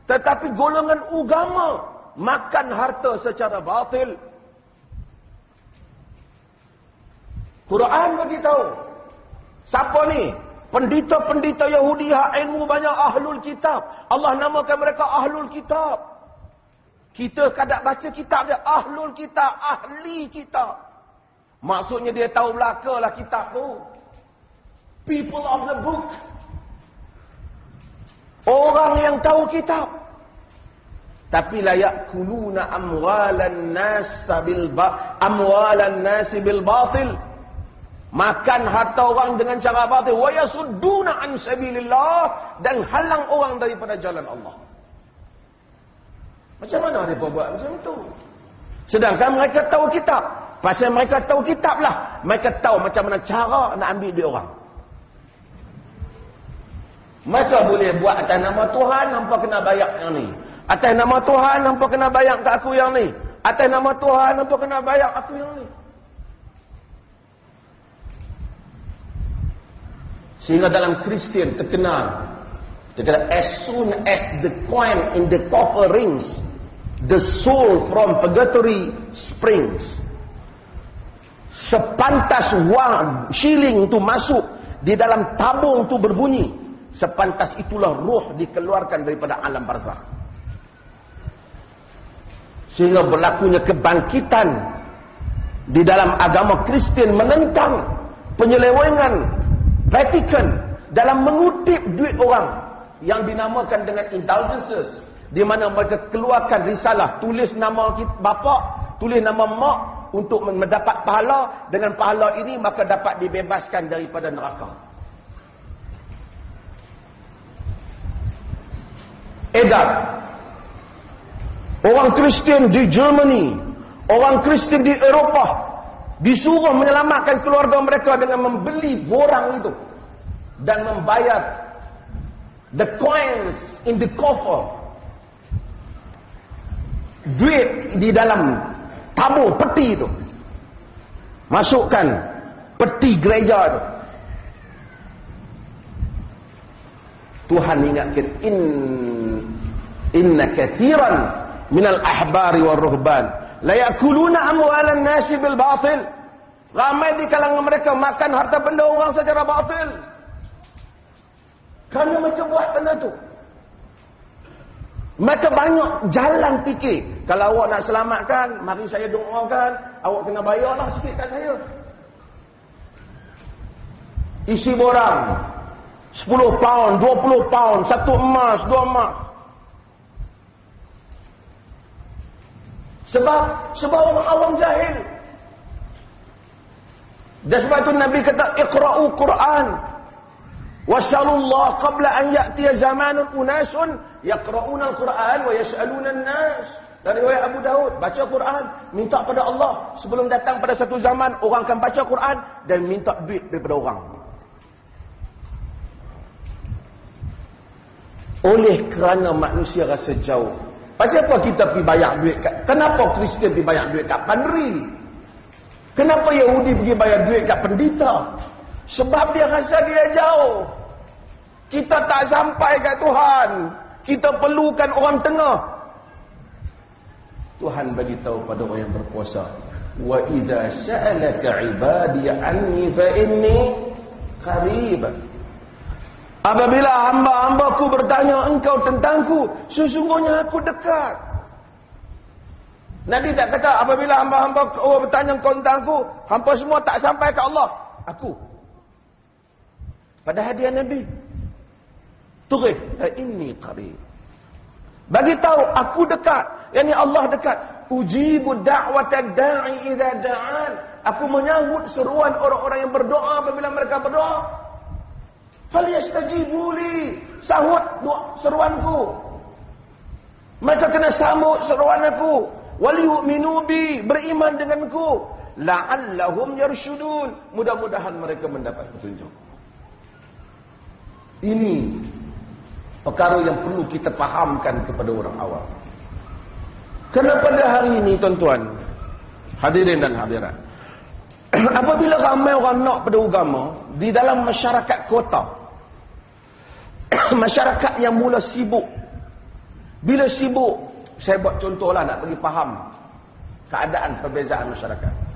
tetapi golongan agama makan harta secara batil. Quran bagi tahu siapa ni? Pendeta-pendeta Yahudi hak ilmu banyak, ahlul kitab. Allah namakan mereka ahlul kitab. Kita kadang baca kitab dia, ahlul kitab, ahli kitab. Maksudnya dia tahu belakalah kitab tu. People of the book. Orang yang tahu kitab. Tapi la ya'kuluna amwalan nasi bil batil. Makan harta orang dengan cara batil, wa yasudduna an sabilillah, dan halang orang daripada jalan Allah. Macam mana mereka buat macam itu? Sedangkan mereka tahu kitab. Pasal mereka tahu kitab lah. Mereka tahu macam mana cara nak ambil duit orang. Mereka boleh buat atas nama Tuhan, hampa kena bayar yang ni. Atas nama Tuhan, hampa kena bayar kat aku yang ni. Atas nama Tuhan, hampa kena bayar aku yang ni. Sehingga dalam Kristian terkenal, as soon as the coin in the coffer rings, the soul from purgatory springs. Sepantas wang shilling itu masuk di dalam tabung itu berbunyi, sepantas itulah roh dikeluarkan daripada alam barzakh. Sehingga berlakunya kebangkitan di dalam agama Kristian menentang penyelewengan Vatikan dalam mengutip duit orang yang dinamakan dengan indulgences, di mana mereka keluarkan risalah, tulis nama bapa, tulis nama mak untuk mendapat pahala. Dengan pahala ini maka dapat dibebaskan daripada neraka. Edar orang Kristian di Germany, orang Kristian di Eropah disuruh menyelamatkan keluarga mereka dengan membeli borang itu dan membayar the coins in the coffer, duit di dalam tabung peti itu, masukkan peti gereja itu. Tuhan ingatkan, inna kathiran minal ahbari wal ruhban la yakuluna amwalan nasi bil batil. Ramai di kalangan mereka makan harta benda orang secara batil. Kerana mereka buat benda tu. Mereka banyak jalan fikir. Kalau awak nak selamatkan, mari saya doakan, awak kena bayarlah sikit kat saya. Isi borang 10 pound, 20 pound, 1 emas, 2 emas. Sebab orang awam jahil. Dan sebab itu Nabi kata, iqra'u Quran. Wasallallahu qabla an ya'tiya zamanun unasun yaqra'una al-Quran wa yas'aluna an-nas. Dari riwayat Abu Daud, baca Quran, minta pada Allah. Sebelum datang pada satu zaman, orang akan baca Quran dan minta duit daripada orang. Oleh kerana manusia rasa jauh. Pasal apa kita pergi bayar duit kat, kenapa Kristian pergi bayar duit kat Padri? Kenapa Yahudi pergi bayar duit kat pendeta? Sebab dia rasa dia jauh. Kita tak sampai kat Tuhan. Kita perlukan orang tengah. Tuhan bagi tahu pada orang yang berpuasa, wa idza sa'alaka 'ibadi 'anni fa inni qarib. Apabila hamba-hambaku bertanya engkau tentangku, sesungguhnya aku dekat. Nabi tak kata apabila hamba-hamba bertanya engkau tentangku, hampa semua tak sampai ke Allah. Aku. Pada hadiah Nabi. Turih, inni qarib. Bagi tahu aku dekat. Yani Allah dekat. Ujibu da'watad da'i idza da'an. Aku menyambut seruan orang-orang yang berdoa apabila mereka berdoa. Falyastajibu li. Sahut seruanku. Mereka kena sambut seruan aku. Waliyu'minu bi. Beriman denganku. La'allahum yarshudun. Mudah-mudahan mereka mendapat petunjuk. Ini perkara yang perlu kita fahamkan kepada orang awam. Kerana pada hari ini tuan-tuan, hadirin dan hadirat, apabila ramai orang nak pada agama di dalam masyarakat kota, masyarakat yang mula sibuk, bila sibuk, saya buat contohlah nak bagi faham keadaan perbezaan masyarakat.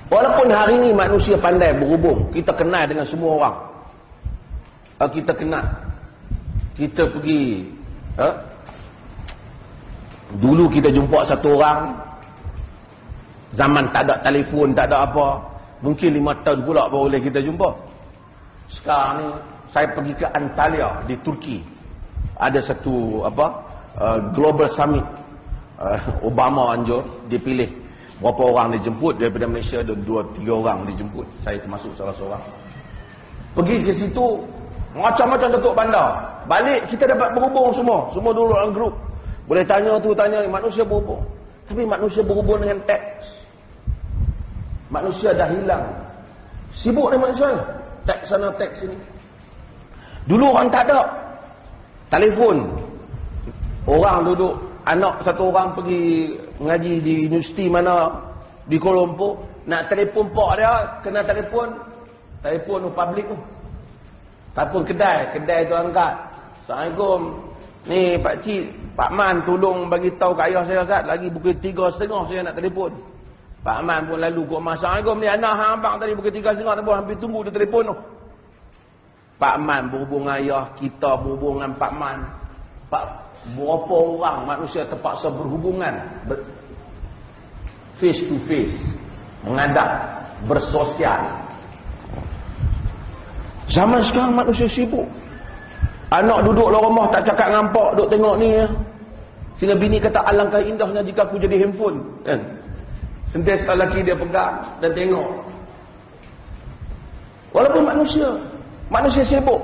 Walaupun hari ini manusia pandai berhubung, kita kenal dengan semua orang. Kita kenal. Kita pergi, dulu kita jumpa satu orang, zaman tak ada telefon, tak ada apa, mungkin 5 tahun pula baru boleh kita jumpa. Sekarang ni saya pergi ke Antalya di Turki. Ada satu global summit. Obama anjur dipilih. Berapa orang dijemput daripada Malaysia, ada 2-3 orang dijemput. Saya termasuk salah seorang. Pergi ke situ, macam-macam Datuk Bandar. Balik kita dapat berhubung semua. Semua dulu dalam grup. Boleh tanya tu, tanya ni, manusia berhubung. Tapi manusia berhubung dengan teks. Manusia dah hilang. Sibuk dengan manusia. Teks sana, teks sini. Dulu orang tak ada telefon. Orang duduk, anak satu orang pergi mengaji di universiti mana di Kuala Lumpur, nak telefon pak dia, kena telefon tu public tu. Tak pun kedai tu angkat. Assalamualaikum. Ni Pak Cik, Pak Man tolong bagi tahu kat ayah saya Ustaz, lagi pukul 3.30 saya nak telefon. Pak Man pun lalu kok, Assalamualaikum ni anak hang abang tadi pukul 3.30 tak boleh hampir tunggu dia telefon tu. Pak Man berhubung ayah, kita berhubung dengan Pak Man. Berapa orang manusia terpaksa berhubungan face to face, menghadap, bersosial. Zaman sekarang manusia sibuk. Anak duduk dalam rumah tak cakap dengan pak, duduk tengok ni ya. Sehingga bini kata alangkah indahnya jika aku jadi handphone kan. Sentiasa lelaki dia pegang dan tengok. Walaupun manusia sibuk.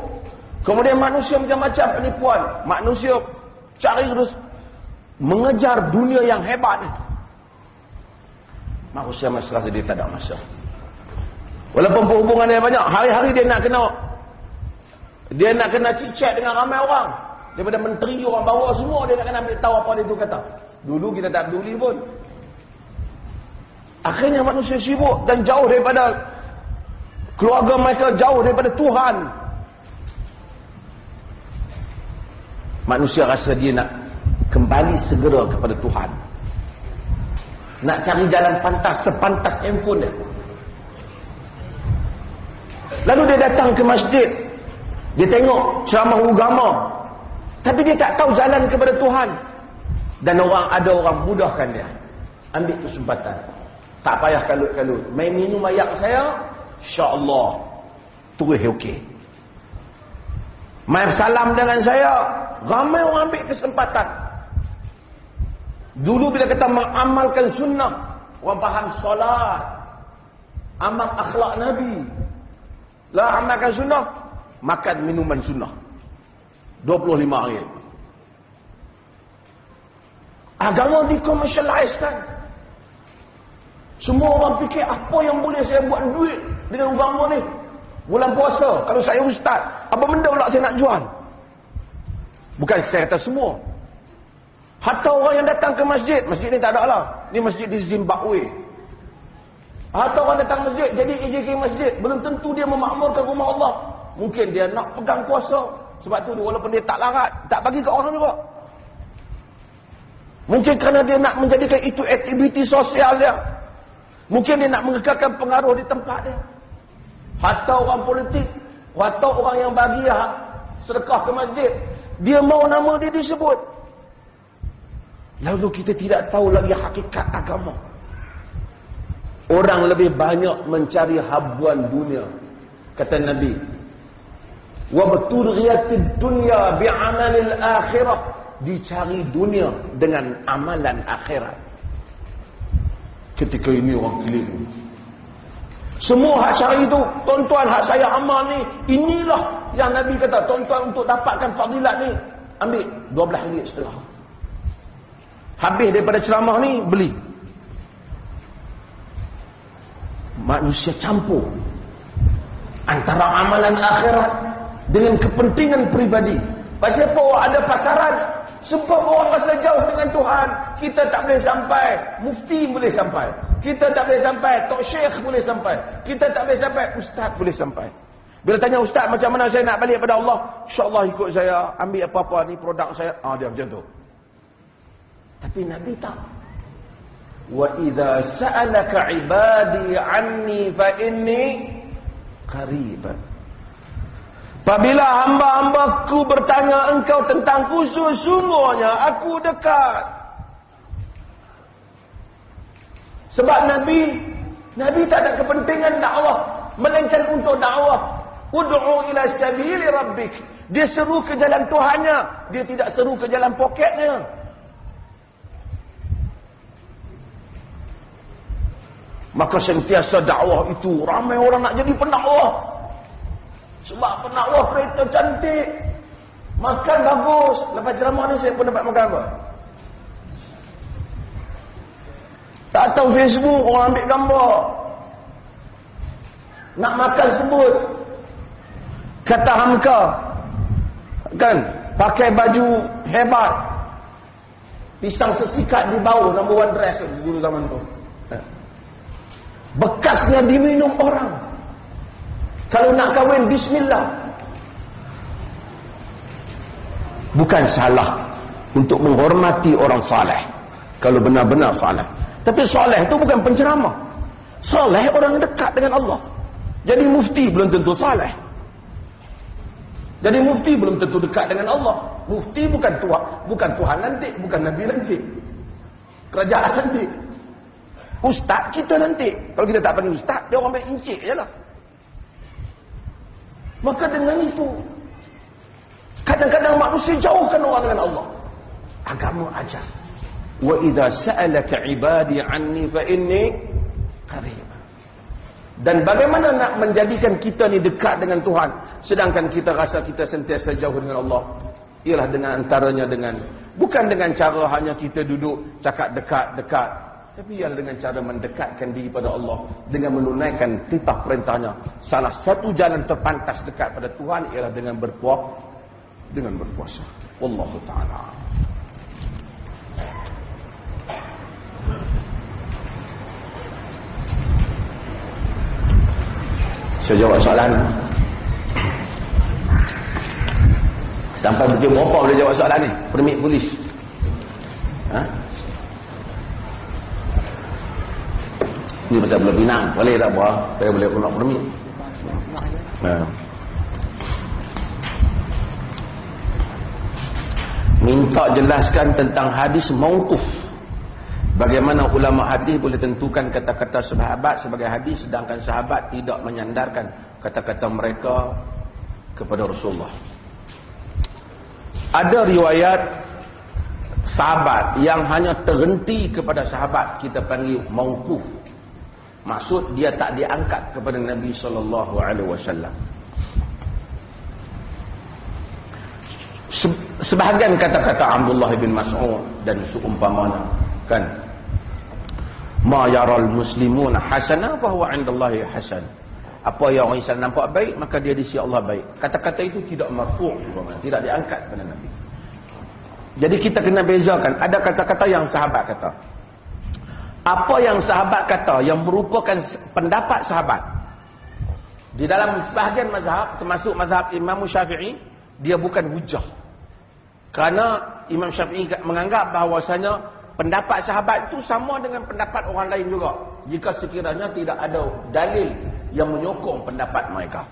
Kemudian manusia macam-macam penipuan. Manusia cari terus mengejar dunia yang hebat ni. Manusia masalah dia tak ada masa. Walaupun perhubungan dia banyak, hari-hari dia nak kena chat dengan ramai orang. Daripada menteri orang bawa semua, dia nak kena ambil tahu apa dia tu kata. Dulu kita tak peduli pun. Akhirnya manusia sibuk dan jauh daripada keluarga mereka, jauh daripada Tuhan. Manusia rasa dia nak kembali segera kepada Tuhan. Nak cari jalan pantas sepantas handphone dia. Lalu dia datang ke masjid. Dia tengok ceramah agama. Tapi dia tak tahu jalan kepada Tuhan. Dan ada orang mudahkan dia. Ambil kesempatan. Tak payah kalut-kalut. Main minum ayak saya, insya-Allah terus okey. Main salam dengan saya, ramai orang ambil kesempatan. Dulu bila kita mengamalkan sunnah, orang faham solat, amal akhlak Nabi. Lah amalkan sunnah, makan minuman sunnah 25 hari. Agama dikomersialiskan. Semua orang fikir apa yang boleh saya buat duit dengan agama ni. Bulan puasa, kalau saya ustaz, apa benda pula saya nak jual? Bukan saya kata semua. Hatta orang yang datang ke masjid ni tak ada lah. Ni masjid di Zimbabwe. Hatta orang datang masjid, jadi EJK masjid, belum tentu dia memakmurkan rumah Allah. Mungkin dia nak pegang kuasa. Sebab tu walaupun dia tak larat, tak bagi ke orang juga. Mungkin kerana dia nak menjadikan itu aktiviti sosial dia. Mungkin dia nak mengekalkan pengaruh di tempat dia. Hatta orang politik, hatta orang yang bagi sedekah ke masjid, dia mau nama dia disebut. Lalu kita tidak tahu lagi hakikat agama. Orang lebih banyak mencari habuan dunia. Kata Nabi, wa baturiyatid dunya bi'amalil akhirah. Dicari dunia dengan amalan akhirat. Ketika ini orang keliru. Semua hak cari itu, tuan-tuan hak saya amal ni, inilah yang Nabi kata, tuan-tuan untuk dapatkan fadilat ni, ambil 12 ringgit setengah. Habis daripada ceramah ni, beli. Manusia campur antara amalan akhirat dengan kepentingan pribadi. Pasal apa orang ada pasaran? Sebab orang rasa jauh dengan Tuhan. Kita tak boleh sampai. Mufti boleh sampai. Kita tak boleh sampai. Tok Syekh boleh sampai. Kita tak boleh sampai. Ustaz boleh sampai. Bila tanya Ustaz macam mana saya nak balik pada Allah, InsyaAllah ikut saya, ambil apa-apa ni produk saya. Dia macam tu. Tapi Nabi tak. Wa idza sa'alaka ibadi anni fa inni qarib. Apabila hamba-hambaku bertanya engkau tentangku, sesungguhnya aku dekat. Sebab Nabi tak ada kepentingan dakwah, melainkan untuk dakwah. Ud'u ila sabili rabbik. Dia seru ke jalan Tuhannya, dia tidak seru ke jalan poketnya. Maka sentiasa dakwah itu, ramai orang nak jadi pendakwah. Sebab pendakwah kereta cantik, makan bagus. Lepas ceramah ni saya pun dapat makan apa? Tak tahu Facebook, orang ambil gambar. Nak makan sebut. Kata Hamka. Kan? Pakai baju hebat. Pisang sesikat di bau, number one dress dulu zaman tu. Bekasnya diminum orang. Kalau nak kahwin, bismillah. Bukan salah untuk menghormati orang saleh. Kalau benar-benar saleh. Tapi saleh itu bukan penceramah. Saleh orang dekat dengan Allah. Jadi mufti belum tentu saleh. Jadi mufti belum tentu dekat dengan Allah. Mufti bukan Tuhan nanti, bukan Nabi nanti. Kerajaan nanti. Ustaz kita nanti. Kalau kita tak panggil ustaz, dia orang main encik je lah. Maka dengan itu, kadang-kadang manusia jauhkan orang dengan Allah. Agama ajar. Wa idza sa'alaka 'ibadi 'anni fa inni qarib. Dan bagaimana nak menjadikan kita ni dekat dengan Tuhan, sedangkan kita rasa kita sentiasa jauh dengan Allah? Ialah dengan antaranya dengan, bukan dengan cara hanya kita duduk cakap dekat-dekat, tapi ialah dengan cara mendekatkan diri pada Allah dengan menunaikan titah perintahnya. Salah satu jalan terpantas dekat pada Tuhan ialah dengan berpuasa. Wallahu ta'ala. Saya jawab soalan. Sampai pukul berapa boleh jawab soalan ni? Permit polis. Ini pasal Pulau Pinang. Boleh tak apa? Saya boleh nak permit. Minta jelaskan tentang hadis mauquf. Bagaimana ulama hadis boleh tentukan kata-kata sahabat sebagai hadis sedangkan sahabat tidak menyandarkan kata-kata mereka kepada Rasulullah. Ada riwayat sahabat yang hanya terhenti kepada sahabat, kita panggil mauquf. Maksud dia tak diangkat kepada Nabi sallallahu alaihi wasallam. Sebahagian kata-kata Abdullah bin Mas'ud dan seumpamanya, kan? Ma yaral muslimuna hasana fa huwa 'indallahi hasan. Apa yang orang Islam nampak baik, maka dia di sisi Allah baik. Kata-kata itu tidak marfu', tidak diangkat kepada Nabi. Jadi kita kena bezakan, ada kata-kata yang sahabat kata. Apa yang sahabat kata yang merupakan pendapat sahabat. Di dalam sebahagian mazhab, termasuk mazhab Imam Syafi'i, dia bukan hujah. Kerana Imam Syafi'i menganggap bahawasanya pendapat sahabat itu sama dengan pendapat orang lain juga, jika sekiranya tidak ada dalil yang menyokong pendapat mereka.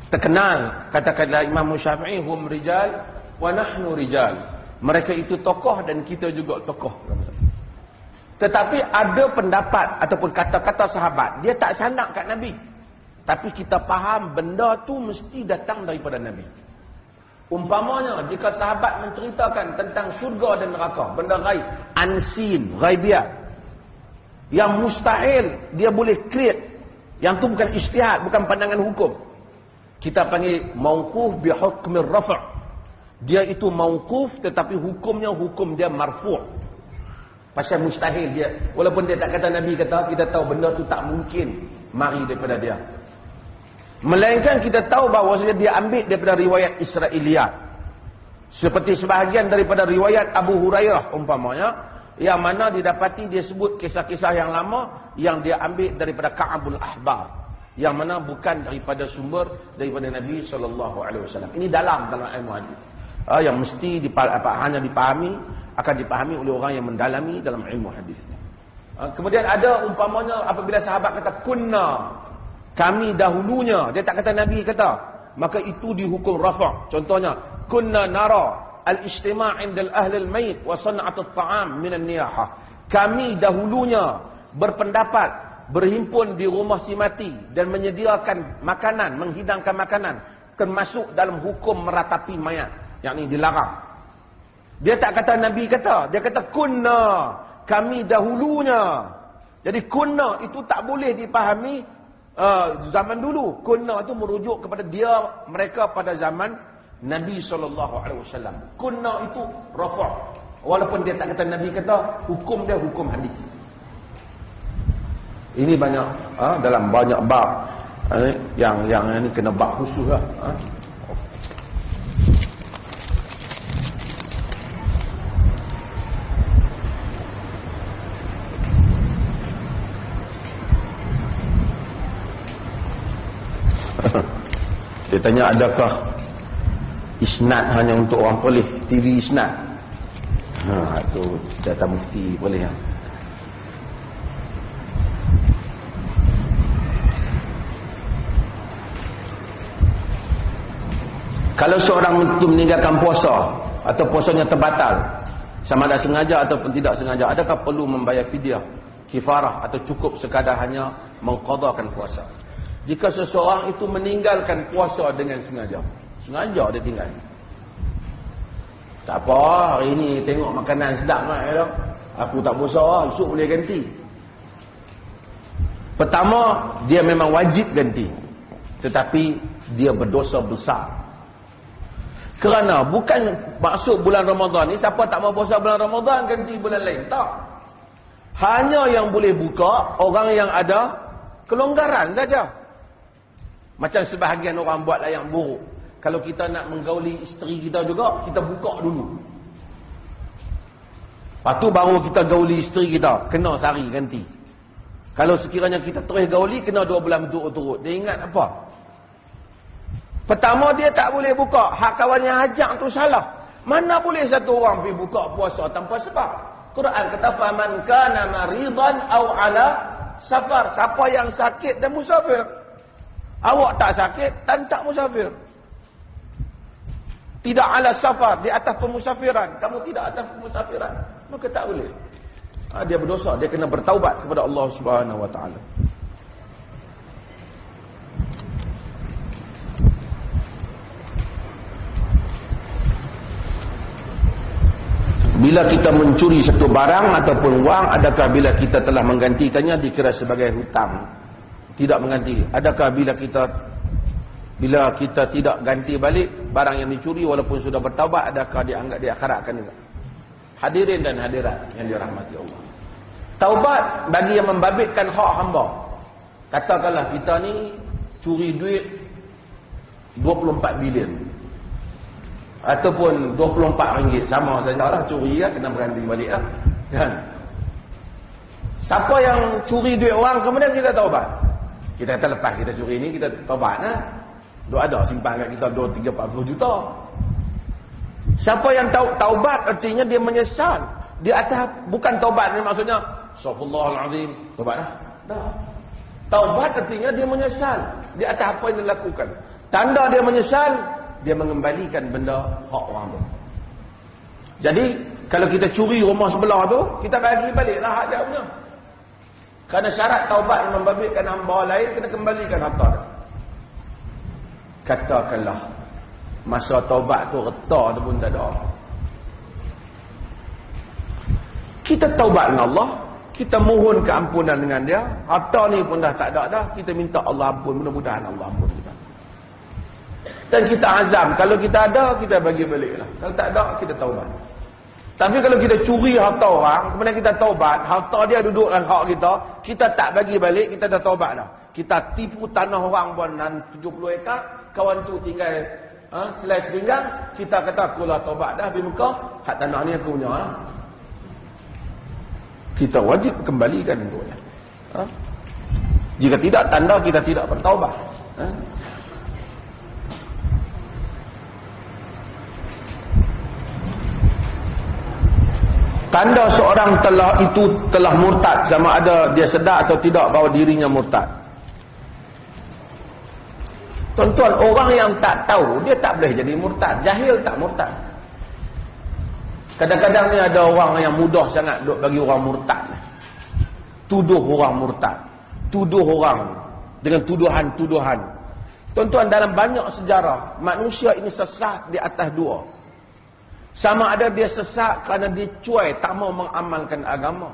Terkenal kata-kata Imam Syafi'i, hum rijal wa nahnu rijal. Mereka itu tokoh dan kita juga tokoh. Tetapi ada pendapat ataupun kata-kata sahabat, dia tak sanad kat Nabi, tapi kita faham benda tu mesti datang daripada Nabi. Umpamanya, jika sahabat menceritakan tentang syurga dan neraka, benda ghaib, unseen, ghaibiyat, yang mustahil dia boleh create, yang tu bukan ijtihad, bukan pandangan hukum, kita panggil mauquf bi hukmir rafa'. Dia itu mauquf tetapi hukumnya hukum dia marfu'. Pasal mustahil dia, walaupun dia tak kata Nabi kata, kita tahu benda tu tak mungkin mari daripada dia. Melainkan kita tahu bahawa dia ambil daripada riwayat Israiliyat. Seperti sebahagian daripada riwayat Abu Hurairah umpamanya, yang mana didapati dia sebut kisah-kisah yang lama yang dia ambil daripada Ka'abul Ahbar, yang mana bukan daripada sumber daripada Nabi SAW. Ini dalam ilmu hadis. Yang mesti hanya dipahami, akan dipahami oleh orang yang mendalami dalam ilmu hadis. Kemudian ada umpamanya apabila sahabat kata kunna, kami dahulunya, dia tak kata Nabi kata, maka itu dihukum rafa'. Contohnya, kunna nara al-ijtima' 'inda ahli al-mayt wa san'at at-ta'am min an-niyahah. Kami dahulunya berpendapat berhimpun di rumah si mati dan menyediakan makanan, menghidangkan makanan, termasuk dalam hukum meratapi mayat, yakni dilarang. Dia tak kata Nabi kata, dia kata kunna, kami dahulunya. Jadi kunna itu tak boleh dipahami zaman dulu. Kunna itu merujuk kepada mereka pada zaman Nabi SAW. Kunna itu rafa'. Walaupun dia tak kata Nabi kata, hukum dia hukum hadis. Ini banyak dalam banyak bab yang ini kena bab khusus lah. Dia tanya, adakah isnad hanya untuk orang polis, TV isnad? Itu data mufti boleh ya. Kalau seorang itu meninggalkan puasa atau puasanya terbatal, sama ada sengaja ataupun tidak sengaja, adakah perlu membayar fidyah, kifarah, atau cukup sekadar hanya mengqadakan puasa? Jika seseorang itu meninggalkan puasa dengan sengaja dia tinggal, tak apa, hari ni tengok makanan sedap ya, aku tak puasa, esok boleh ganti. Pertama, dia memang wajib ganti, tetapi dia berdosa besar. Kerana bukan maksud bulan Ramadan ni, siapa tak mau puasa bulan Ramadan ganti bulan lain, tak. Hanya yang boleh buka orang yang ada kelonggaran saja. Macam sebahagian orang buat layak buruk. Kalau kita nak menggauli isteri kita juga, kita buka dulu. Lepas tu baru kita gauli isteri kita, kena sehari ganti. Kalau sekiranya kita terus gauli, kena 2 bulan berturut-turut. Dia ingat apa? Pertama, dia tak boleh buka. Hak kawan yang ajak tu salah. Mana boleh satu orang pergi buka puasa tanpa sebab? Quran kata, faman kana maridan aw ala safar. Siapa yang sakit dan musafir. Awak tak sakit dan tak musafir. Tidak ala safar, di atas pemusafiran. Kamu tidak atas pemusafiran, maka tak boleh. Dia berdosa, dia kena bertaubat kepada Allah Subhanahu wa taala. Bila kita mencuri satu barang ataupun wang, adakah bila kita telah menggantikannya dikira sebagai hutang? Tidak mengganti. Adakah bila kita tidak ganti balik barang yang dicuri walaupun sudah bertaubat, adakah dianggap diakhiratkan juga? Hadirin dan hadirat yang dirahmati Allah, taubat bagi yang membabitkan hak hamba. Katakanlah kita ni curi duit 24 bilion ataupun 24 ringgit, sama saja lah, curi lah, kena berganti balik lah, kan? Siapa yang curi duit orang kemudian kita taubat, kita kata lepas kita curi ni kita taubat lah. Ada simpan kat kita 2-3-40 juta. Siapa yang taubat artinya dia menyesal. Dia atas, bukan taubat ni maksudnya astaghfirullahalazim, taubat dah. Tak. Taubat artinya dia menyesal di atas apa yang dia lakukan. Tanda dia menyesal, dia mengembalikan benda hak orang tu. Jadi kalau kita curi rumah sebelah tu, kita bagi baliklah hak dia punya. Kerana syarat taubat yang membabitkan hamba lain, kena kembalikan harta dia. Katakanlah masa taubat tu reta tu pun tak ada. Kita taubat dengan Allah, kita mohon keampunan dengan dia, harta ni pun dah tak ada dah, kita minta Allah ampun, mudah-mudahan Allah ampun kita. Dan kita azam, kalau kita ada, kita bagi baliklah. Kalau tak ada, kita taubat. Tapi kalau kita curi harta orang, kemudian kita taubat, harta dia duduk dalam hak kita tak bagi balik, kita dah taubat dah. Kita tipu tanah orang pun 70 ekar, kawan tu tinggal selai sepinggang, kita kata akulah taubat dah habis muka, hak tanah ni aku punya lah. Kita wajib kembalikan untuknya. Jika tidak, tanda kita tidak bertaubat. Tanda seorang telah murtad, sama ada dia sedar atau tidak bahawa dirinya murtad. Tuan-tuan, orang yang tak tahu, dia tak boleh jadi murtad. Jahil tak murtad. Kadang-kadang ni ada orang yang mudah sangat duk bagi orang murtad. Tuduh orang murtad. Tuduh orang dengan tuduhan-tuduhan. Tuan-tuan, dalam banyak sejarah, manusia ini sesat di atas dua. Sama ada dia sesat kerana dia cuai, tak mau mengamalkan agama.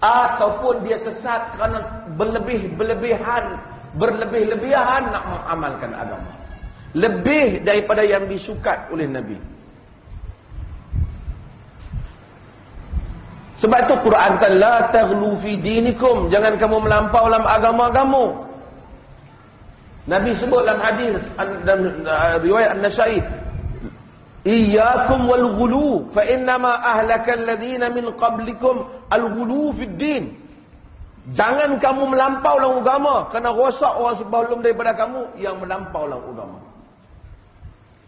Ataupun dia sesat kerana berlebih-lebihan nak mengamalkan agama. Lebih daripada yang disukat oleh Nabi. Sebab itu Quran kata la taghlu fi dinikum, jangan kamu melampau dalam agama kamu. Nabi sebut dalam hadis dan riwayat An-Nasa'i, iyyakum wal ghulu fa innama ahlaka alladhina min qablikum al ghulu fid din. Jangan kamu melampau dalam agama, kerana rosak orang sebelum daripada kamu yang melampau dalam agama.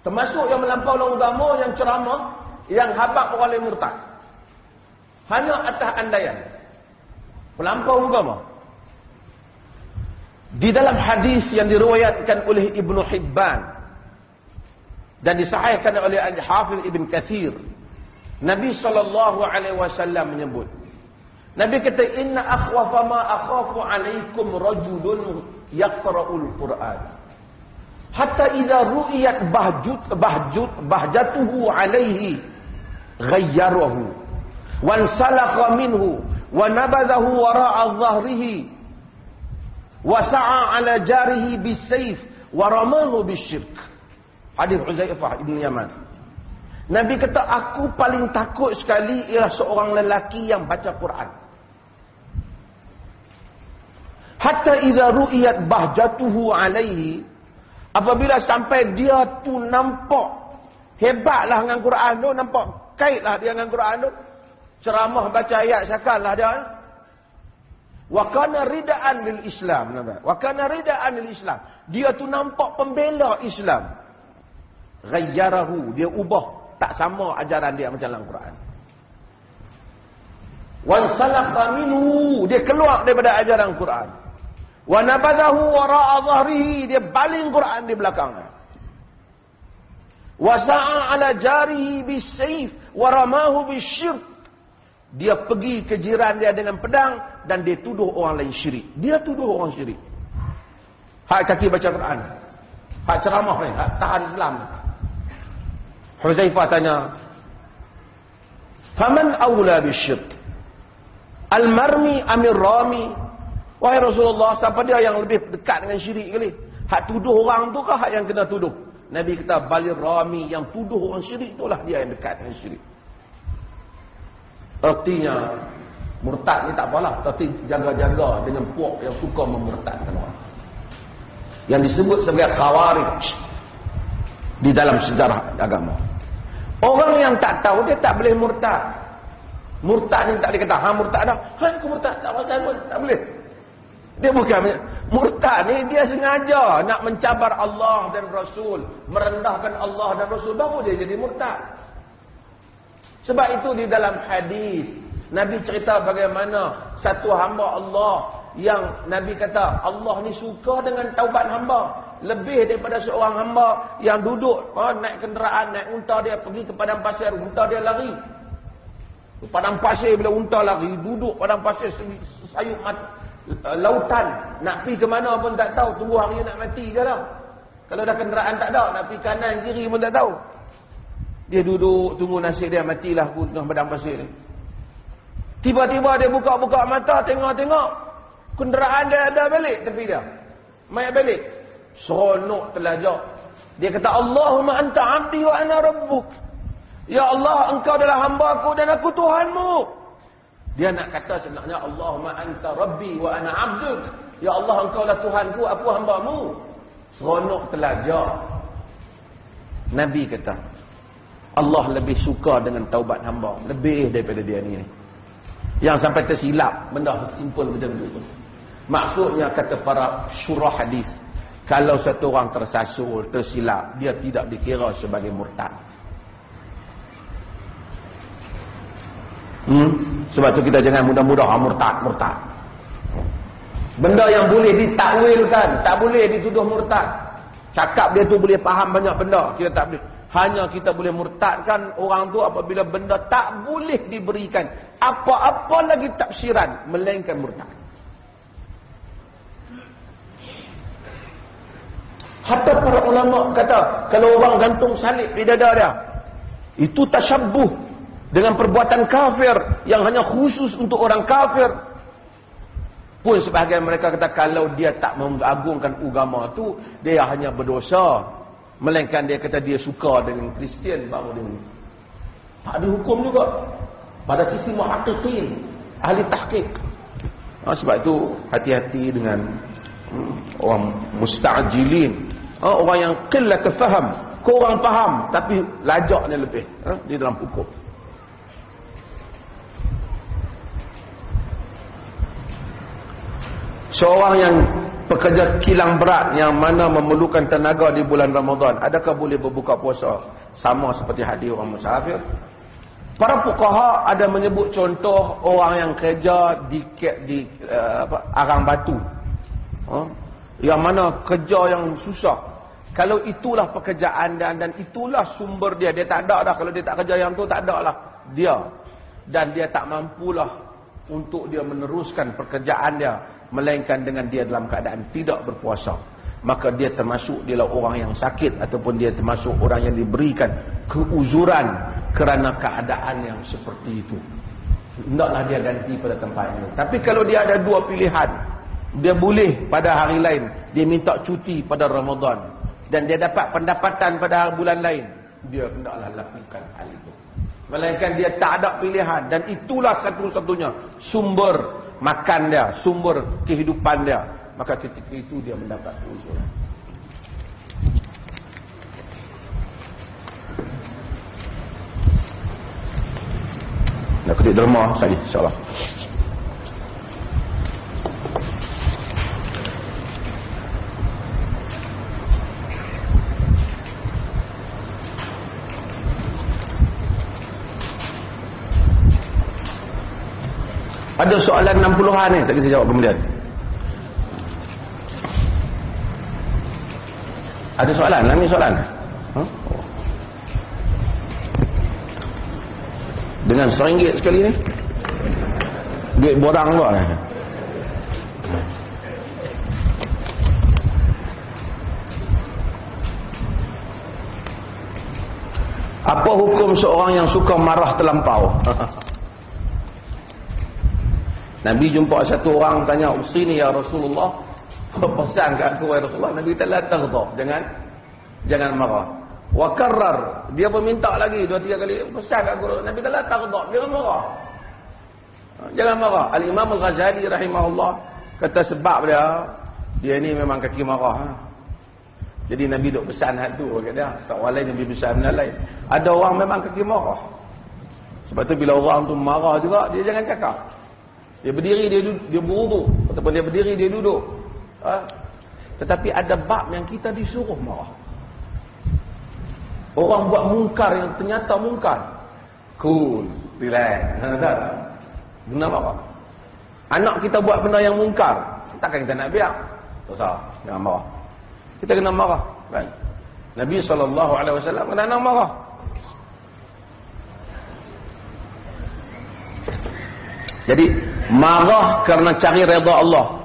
Termasuk yang melampau dalam agama, yang ceramah, yang habaq orang lain murtad. Hanya atas andaian. Melampau agama. Di dalam hadis yang diriwayatkan oleh Ibnu Hibban dan disahihkan oleh Al-Hafiz Ibn Katsir, Nabi SAW menyebut, Nabi kata, inna akhwafa ma akhafu alaikum rajulun yaqra'ul Qur'an hatta idza ru'iyat bahjatuhu alaihi ghayyarahu wansalakha minhu wa nabadahu wara'a dhahrihi wa sa'a ala jarihi bisayf wa ramahu bisyirk. Hadis Huzaifah Ibn Yaman. Nabi kata, aku paling takut sekali ialah seorang lelaki yang baca Quran. Hatta idza ru'iyat bahjatuhu alaihi, apabila sampai dia tu nampak hebatlah dengan Quran tu, nampak kaitlah dia dengan Quran tu, ceramah baca ayat sakallah dia. Wa kana ridaan lil Islam, wa kana ridaan lil Islam, dia tu nampak pembela Islam. Ghayyarahu, dia ubah, tak sama ajaran dia macam dalam Quran. Wan salakha minhu, dia keluar daripada ajaran Quran. Wa nabadahu wara'a dhahrihi, dia baling Quran di belakangnya. Wa sa'a ala jarihi bisayf wa ramahu bisyirk, dia pergi ke jiran dia dengan pedang dan dia tuduh orang lain syirik. Dia tuduh orang syirik. Hak kaki baca Quran, hak ceramah ni, hak tahan Islam. Huzaifah tanya, faman awla bisyirk, al-marmi amir rami? Wahai Rasulullah, siapa dia yang lebih dekat dengan syirik kali? Hak tuduh orang tu kah hak yang kena tuduh? Nabi kata, balir rami, yang tuduh orang syirik itulah dia yang dekat dengan syirik. Artinya murtad ni tak apalah, tapi jaga-jaga dengan puak yang suka memurtadkan orang, yang disebut sebagai khawarij di dalam sejarah agama. Orang yang tak tahu, dia tak boleh murtad. Murtad ni tak boleh kata, murtad dah, aku murtad, tak pasal pun, tak boleh. Dia bukan murtad ni, dia sengaja nak mencabar Allah dan Rasul, merendahkan Allah dan Rasul, baru dia jadi murtad. Sebab itu di dalam hadis Nabi cerita bagaimana satu hamba Allah yang Nabi kata Allah ni suka dengan taubat hamba lebih daripada seorang hamba yang duduk naik kenderaan, naik unta dia pergi ke padang pasir, unta dia lari ke padang pasir. Bila unta lari, duduk padang pasir sayup lautan, nak pergi ke mana pun tak tahu, tunggu hari nak mati je lah. Kalau dah kenderaan tak ada, nak pergi kanan kiri pun tak tahu. Dia duduk tunggu nasib dia, matilah pun tengah padang pasir ni. Tiba-tiba dia buka-buka mata, tengok-tengok kenderaan dia ada balik tepi dia, mayat balik. Seronok telajak. Dia kata, Allahumma anta abdi wa ana rabbuk. Ya Allah, engkau adalah hamba aku dan aku Tuhanmu. Dia nak kata sebenarnya, Allahumma anta rabbi wa ana abduk. Ya Allah, engkau adalah Tuhanku, aku hambamu. Seronok telajak. Nabi kata, Allah lebih suka dengan taubat hamba lebih daripada dia ni. Yang sampai tersilap benda simple macam tu. Maksudnya, kata para syurah hadis, kalau satu orang tersasul, tersilap, dia tidak dikira sebagai murtad. Sebab tu kita jangan mudah-mudah murtad. Benda yang boleh ditakwilkan, tak boleh dituduh murtad. Cakap dia tu boleh faham banyak benda, kita tak boleh. Hanya kita boleh murtadkan orang tu apabila benda tak boleh diberikan apa-apa lagi tafsiran melainkan murtad. Hatta para ulama kata, kalau orang gantung salib di dada dia, itu tasyabbuh dengan perbuatan kafir yang hanya khusus untuk orang kafir. Pun sebahagian mereka kata, kalau dia tak mengagungkan agama tu, dia hanya berdosa. Melainkan dia kata dia suka dengan Kristian, baru dia tak ada hukum juga. pada sisi muhaqqiqin, ahli tahqiq. Sebab itu hati-hati dengan orang musta'jilin, orang yang qillat faham, kurang faham tapi lajaknya lebih di dalam hukum. Seorang yang pekerja kilang berat yang mana memerlukan tenaga di bulan Ramadan, adakah boleh berbuka puasa sama seperti hadir orang musafir? Para fuqaha ada menyebut contoh orang yang kerja di arang batu, yang mana kerja yang susah. Kalau itulah pekerjaan dan itulah sumber dia tak ada dah. Kalau dia tak kerja yang tu, tak ada lah dia. Dan dia tak mampulah untuk dia meneruskan pekerjaan dia, melainkan dengan dia dalam keadaan tidak berpuasa, maka dia termasuk dia orang yang sakit, ataupun dia termasuk orang yang diberikan keuzuran kerana keadaan yang seperti itu. Hendaklah dia ganti pada tempat ini. Tapi kalau dia ada dua pilihan, dia boleh pada hari lain dia minta cuti pada Ramadan dan dia dapat pendapatan pada bulan lain, dia hendaklah lakukan hal itu. Melainkan dia tak ada pilihan dan itulah satu-satunya sumber makan dia, sumber kehidupan dia, maka ketika itu dia mendapat keuzuran. Nak ketik derma sekali insya-Allah. Ada soalan 60-an ni, saya jawab kemudian. Ada soalan? Ni soalan? Dengan RM1 sekali ni? Duit borang kau ni. Apa hukum seorang yang suka marah terlampau? Nabi jumpa satu orang tanya, "Usini ya Rasulullah." Pesan kat aku, ya Rasulullah. Nabi kata, "La taghdab." Jangan marah. Wa karrar, dia pun minta lagi 2-3 kali, pesan kat guru. Nabi kata, "La taghdab." Jangan marah. Jangan marah. Al-Imam Al-Ghazali rahimahullah kata sebab dia ni memang kaki marah. Jadi Nabi duk pesan hal tu kat dia. Tak walai Nabi pesan benda lain. Ada orang memang kaki marah. Sebab tu bila orang tu marah juga, dia jangan cakap. Dia berdiri, dia berwuduk, ataupun dia berdiri, dia duduk. Tetapi ada bab yang kita disuruh marah. Orang buat mungkar yang ternyata mungkar, cool, relax, guna marah. Anak kita buat benda yang mungkar, takkan kita nak biar? Tak usah, jangan marah. Kita kena marah, kan? Nabi SAW kena marah. Jadi marah kerana cari redha Allah,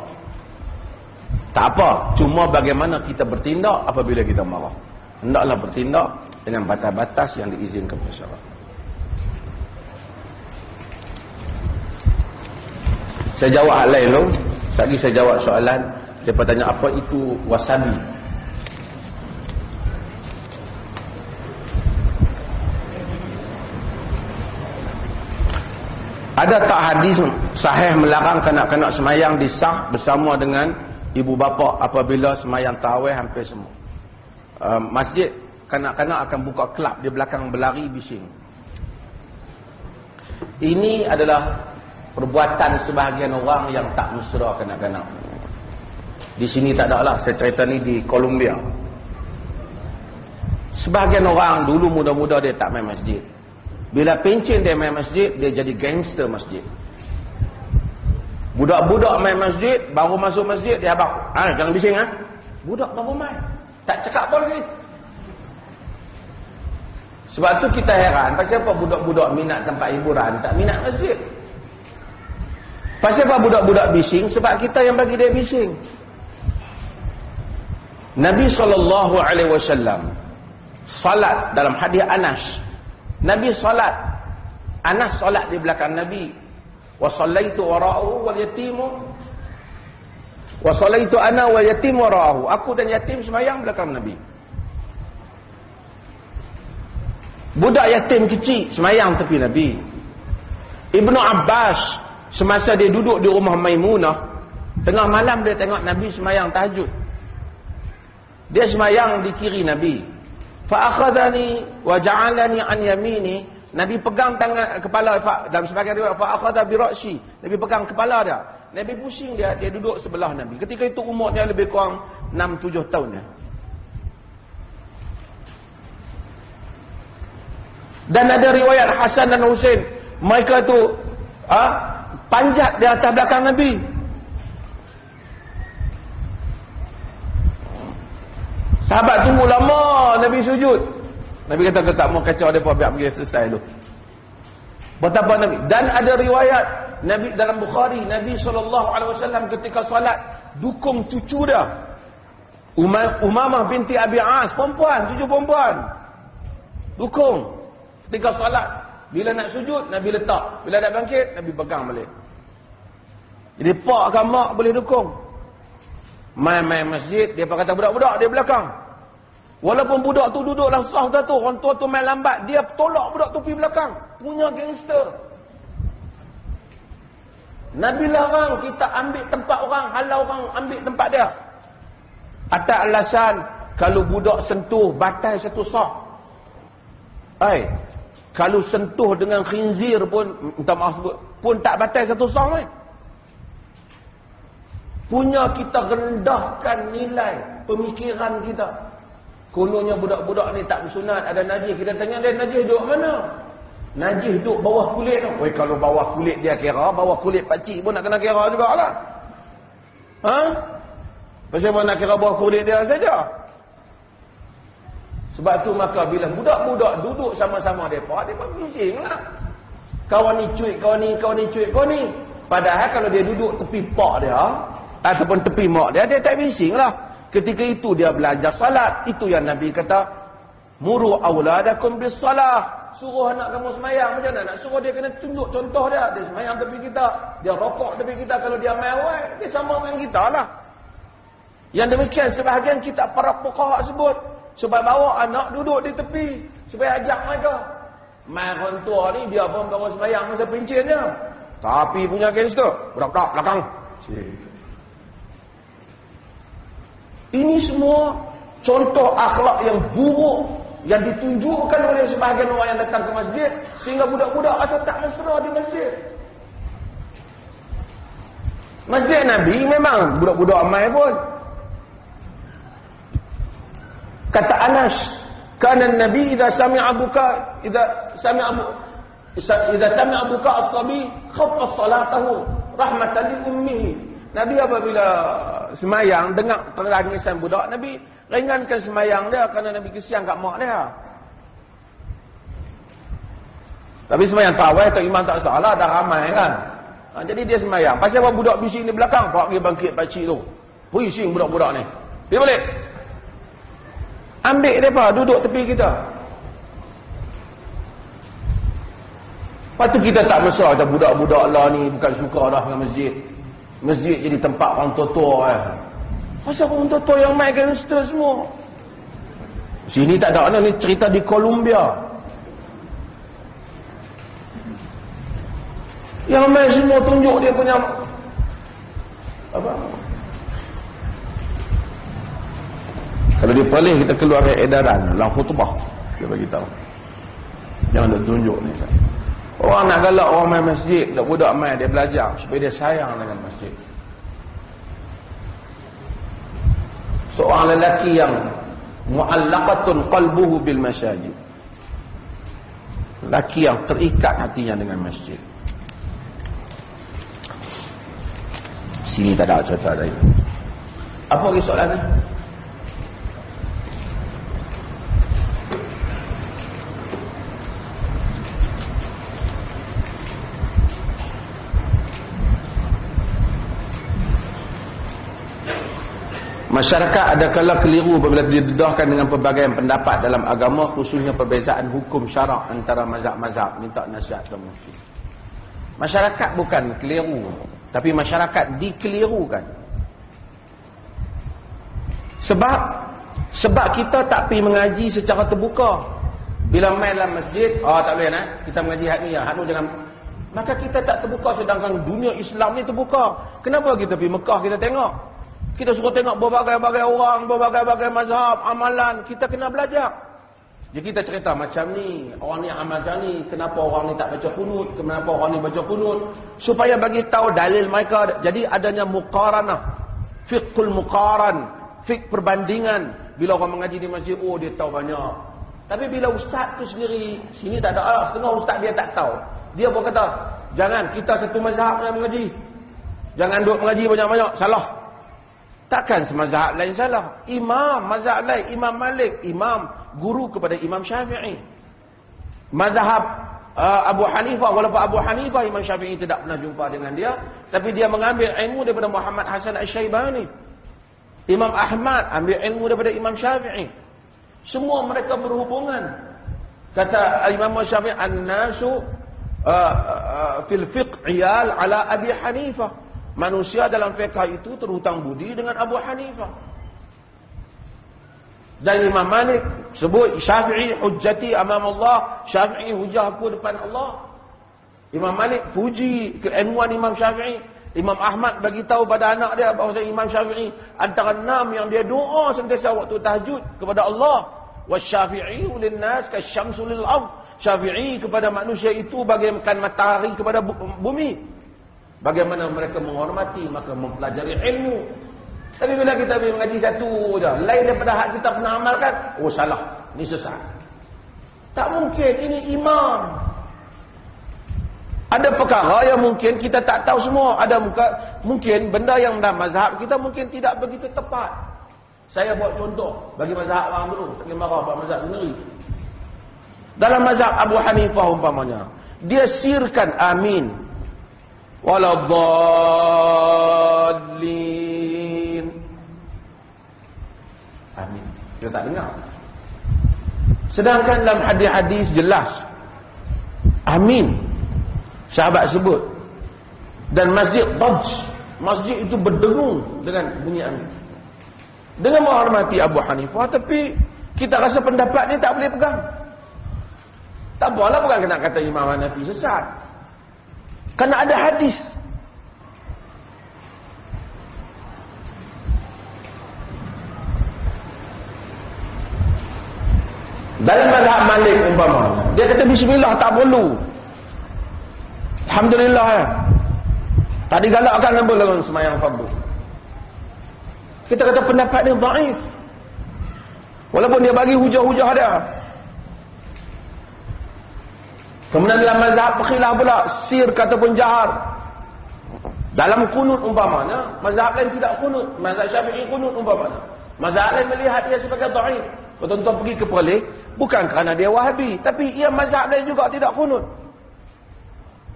tak apa. Cuma bagaimana kita bertindak apabila kita marah. Hendaklah bertindak dengan batas-batas yang diizinkan oleh syarak. Saya jawab hal lain dulu. Lagi saya jawab soalan. Dia bertanya apa itu wasabi. Ada tak hadis sahih melarang kanak-kanak semayang di saf bersama dengan ibu bapa apabila semayang tarawih hampir semua? Masjid, kanak-kanak akan buka kelab di belakang berlari bising. Ini adalah perbuatan sebahagian orang yang tak mesra kanak-kanak. Di sini tak ada lah, saya cerita ni di Colombia. Sebahagian orang dulu muda-muda dia tak main masjid. Bila pencen dia main masjid, dia jadi gangster masjid. Budak-budak main masjid, baru masuk masjid, dia abang, jangan bising budak baru main, tak cakap apa lagi. Sebab tu kita heran, pasal apa budak-budak minat tempat hiburan, tak minat masjid. Pasal apa budak-budak bising? Sebab kita yang bagi dia bising. Nabi SAW salat dalam hadis Anas. Nabi salat, Anas salat di belakang Nabi. Wa sallaitu wara'ahu wal yatimu wa sallaitu ana wal yatim wara'ahu. Aku dan yatim sembahyang belakang Nabi. Budak yatim kecil sembahyang tepi Nabi. Ibnu Abbas semasa dia duduk di rumah Maimunah, tengah malam dia tengok Nabi semayang tahajud. Dia semayang di kiri Nabi. Fa akhadhani wa ja'alani an yamini. Nabi pegang tangan kepala, dalam sebagian riwayat fa akhadha bi ra'si. Nabi pegang kepala dia. Nabi pusing dia duduk sebelah Nabi. Ketika itu umur dia lebih kurang 6-7 tahun dia. Dan ada riwayat Hasan dan Husain, mereka tu panjat di atas belakang Nabi. Sahabat tunggu lama Nabi sujud. Nabi kata tak mau kacau depa, biar pergi selesai dulu. Betapa Nabi. Dan ada riwayat Nabi dalam Bukhari, Nabi SAW ketika salat dukung cucu dia, Umamah binti Abi As, cucu perempuan. Dukung ketika salat. Bila nak sujud, Nabi letak. Bila nak bangkit, Nabi pegang balik. Jadi pak kan mak boleh dukung. Main-main masjid, dia kata budak-budak dia belakang. Walaupun budak tu duduklah sah tu, orang tua tu main lambat, dia tolak budak tu pergi belakang. Punya gangster. Nabi larang kita ambil tempat orang, halau orang ambil tempat dia. Atas alasan kalau budak sentuh batai satu sah. Kalau sentuh dengan khinzir pun, minta maaf sebut, pun tak batai satu sah ni. Punya kita rendahkan nilai pemikiran kita. Kononnya budak-budak ni tak bersunat, ada najis. Kita tanya dia, najis duduk mana? Najis duduk bawah kulit tu. Kalau bawah kulit dia kira, bawah kulit pakcik pun nak kena kira jugalah. Pasal apa nak kira bawah kulit dia saja? Sebab tu maka bila budak-budak duduk sama-sama mereka bising lah. Kawan ni cuik, kawan ni cuik, kawan ni. Padahal kalau dia duduk tepi pak dia, ataupun tepi mak dia, dia tak bising lah. Ketika itu dia belajar salat. Itu yang Nabi kata, muru awladakum bis salah. Suruh anak kamu semayang. Macam mana nak suruh dia? Kena tunjuk contoh dia. Dia semayang tepi kita, dia rokok tepi kita. Kalau dia main awal, dia sama dengan kita lah. Yang demikian sebahagian kita para fuqaha sebut, supaya bawa anak duduk di tepi, supaya ajak mereka. Main orang tua ni dia pun baru semayang masa pencinnya, tapi punya gangster, budak-budak belakang. Ini semua contoh akhlak yang buruk yang ditunjukkan oleh sebahagian orang yang datang ke masjid, sehingga budak-budak rasa tak mesra di masjid. Masjid Nabi memang budak-budak main pun. Kata Anas, kana Nabi idza sami'a buka as-sabi khaffa salatahu rahmatan li ummihi. Nabi apabila semayang dengar tangisan budak, Nabi ringankan semayang dia kerana Nabi kesian kat mak dia. Tapi semayang tarawih atau imam tak salah, dah ramai kan. Jadi dia semayang. Pasal apa budak bising di belakang, pak pergi bangkit pakcik tu. Pusing budak-budak ni. Pergi balik. Ambil mereka duduk tepi kita. Lepas tu kita tak mesra macam budak-budak lah ni bukan suka dah dengan masjid. Masjid jadi tempat orang tua-tua. Pasal orang tua-tua yang main gangster semua. Sini tak ada mana, ni cerita di Colombia. Yang main semua tunjuk dia punya apa? Kalau dia pelih, kita keluarkan edaran dalam khutbah, dia bagi tahu. Jangan dia tunjuk ni. Orang nak galak orang main masjid, budak main dia belajar supaya dia sayang dengan masjid. Seorang lelaki yang mu'allaqatun qalbuhu bil masjid. Lelaki yang terikat hatinya dengan masjid. Sini tak ada cerita tadi. Apa lagi soalan ni? Masyarakat adakala keliru apabila didedahkan dengan pelbagai pendapat dalam agama, khususnya perbezaan hukum syarak antara mazhab-mazhab. Minta nasihat ke mufti. Masyarakat bukan keliru, tapi masyarakat dikelirukan. Sebab kita tak pergi mengaji secara terbuka. Bila main dalam masjid, tak boleh nak kita mengaji hak ni jangan Maka kita tak terbuka, sedangkan dunia Islam ni terbuka. Kenapa kita pergi Mekah kita tengok? Kita suruh tengok berbagai-bagai orang, berbagai-bagai mazhab, amalan. Kita kena belajar. Jadi kita cerita macam ni, orang ni amal macam ni, kenapa orang ni tak baca kunut, kenapa orang ni baca kunut, supaya bagi tahu dalil mereka. Jadi adanya muqaranah, fiqhul muqaran, fiqh perbandingan. Bila orang mengaji di masjid, oh dia tahu banyak. Tapi bila ustaz tu sendiri, sini tak ada, setengah ustaz dia tak tahu. Dia pun kata, jangan, kita satu mazhab yang mengaji. Jangan duk mengaji banyak-banyak, salah. Takkan semazhab lain salah. Imam, mazhab lain, Imam Malik, imam, guru kepada Imam Syafi'i. Mazhab Abu Hanifah, walaupun Abu Hanifah, Imam Syafi'i tidak pernah jumpa dengan dia, tapi dia mengambil ilmu daripada Muhammad Hasan Al-Syaibani. Imam Ahmad ambil ilmu daripada Imam Syafi'i. Semua mereka berhubungan. Kata Imam Syafi'i, an-nasu fil fiqh iyal ala Abi Hanifah. Manusia dalam fiqh itu terhutang budi dengan Abu Hanifah. Dan Imam Malik sebut Syafi'i hujjati amam Allah. Syafi'i hujah aku depan Allah. Imam Malik puji keilmuan Imam Syafi'i. Imam Ahmad bagi tahu pada anak dia bahawa Imam Syafi'i antara 6 yang dia doa sentiasa waktu tahajud kepada Allah. Wasyafi'i linnas kasyamsu lil ardh. Syafi'i kepada manusia itu bagaikan matahari kepada bumi. Bagaimana mereka menghormati, maka mempelajari ilmu. Tapi bila kita mengaji satu je, lain daripada hak kita pernah amalkan, oh salah, ni sesat. Tak mungkin, ini imam. Ada perkara yang mungkin kita tak tahu semua. Ada mungkin benda yang dalam mazhab kita mungkin tidak begitu tepat. Saya buat contoh bagi mazhab orang dulu, tak boleh marah buat mazhab sendiri. Dalam mazhab Abu Hanifah umpamanya, dia sirkan amin. Waladhdallin. Amin. Dia tak dengar. Sedangkan dalam hadis-hadis jelas amin. Sahabat sebut. Dan masjid Dajj, masjid itu berdengung dengan bunyi amin. Dengan menghormati Abu Hanifah, tapi kita rasa pendapat ni tak boleh pegang. Tak apalah, bukan kena kata Imam Hanafi sesat. Kerana ada hadis. Dalam mazhab Malik umpama, dia kata bismillah tak perlu. Alhamdulillah ya. Tak digalakkan apa dalam sembahyang fardu. Kita kata pendapat dia dhaif. Walaupun dia bagi hujah-hujah dia. Kemudian dalam mazhab khilaf pula, sir ataupun jahar. Dalam kunut umpamanya, mazhab lain tidak kunut. Mazhab Syafi'i kunut umpamanya. Mazhab lain melihat dia sebagai dhaif. Tuan-tuan pergi ke Perlis, bukan kerana dia Wahabi, tapi ia mazhab lain juga tidak kunut.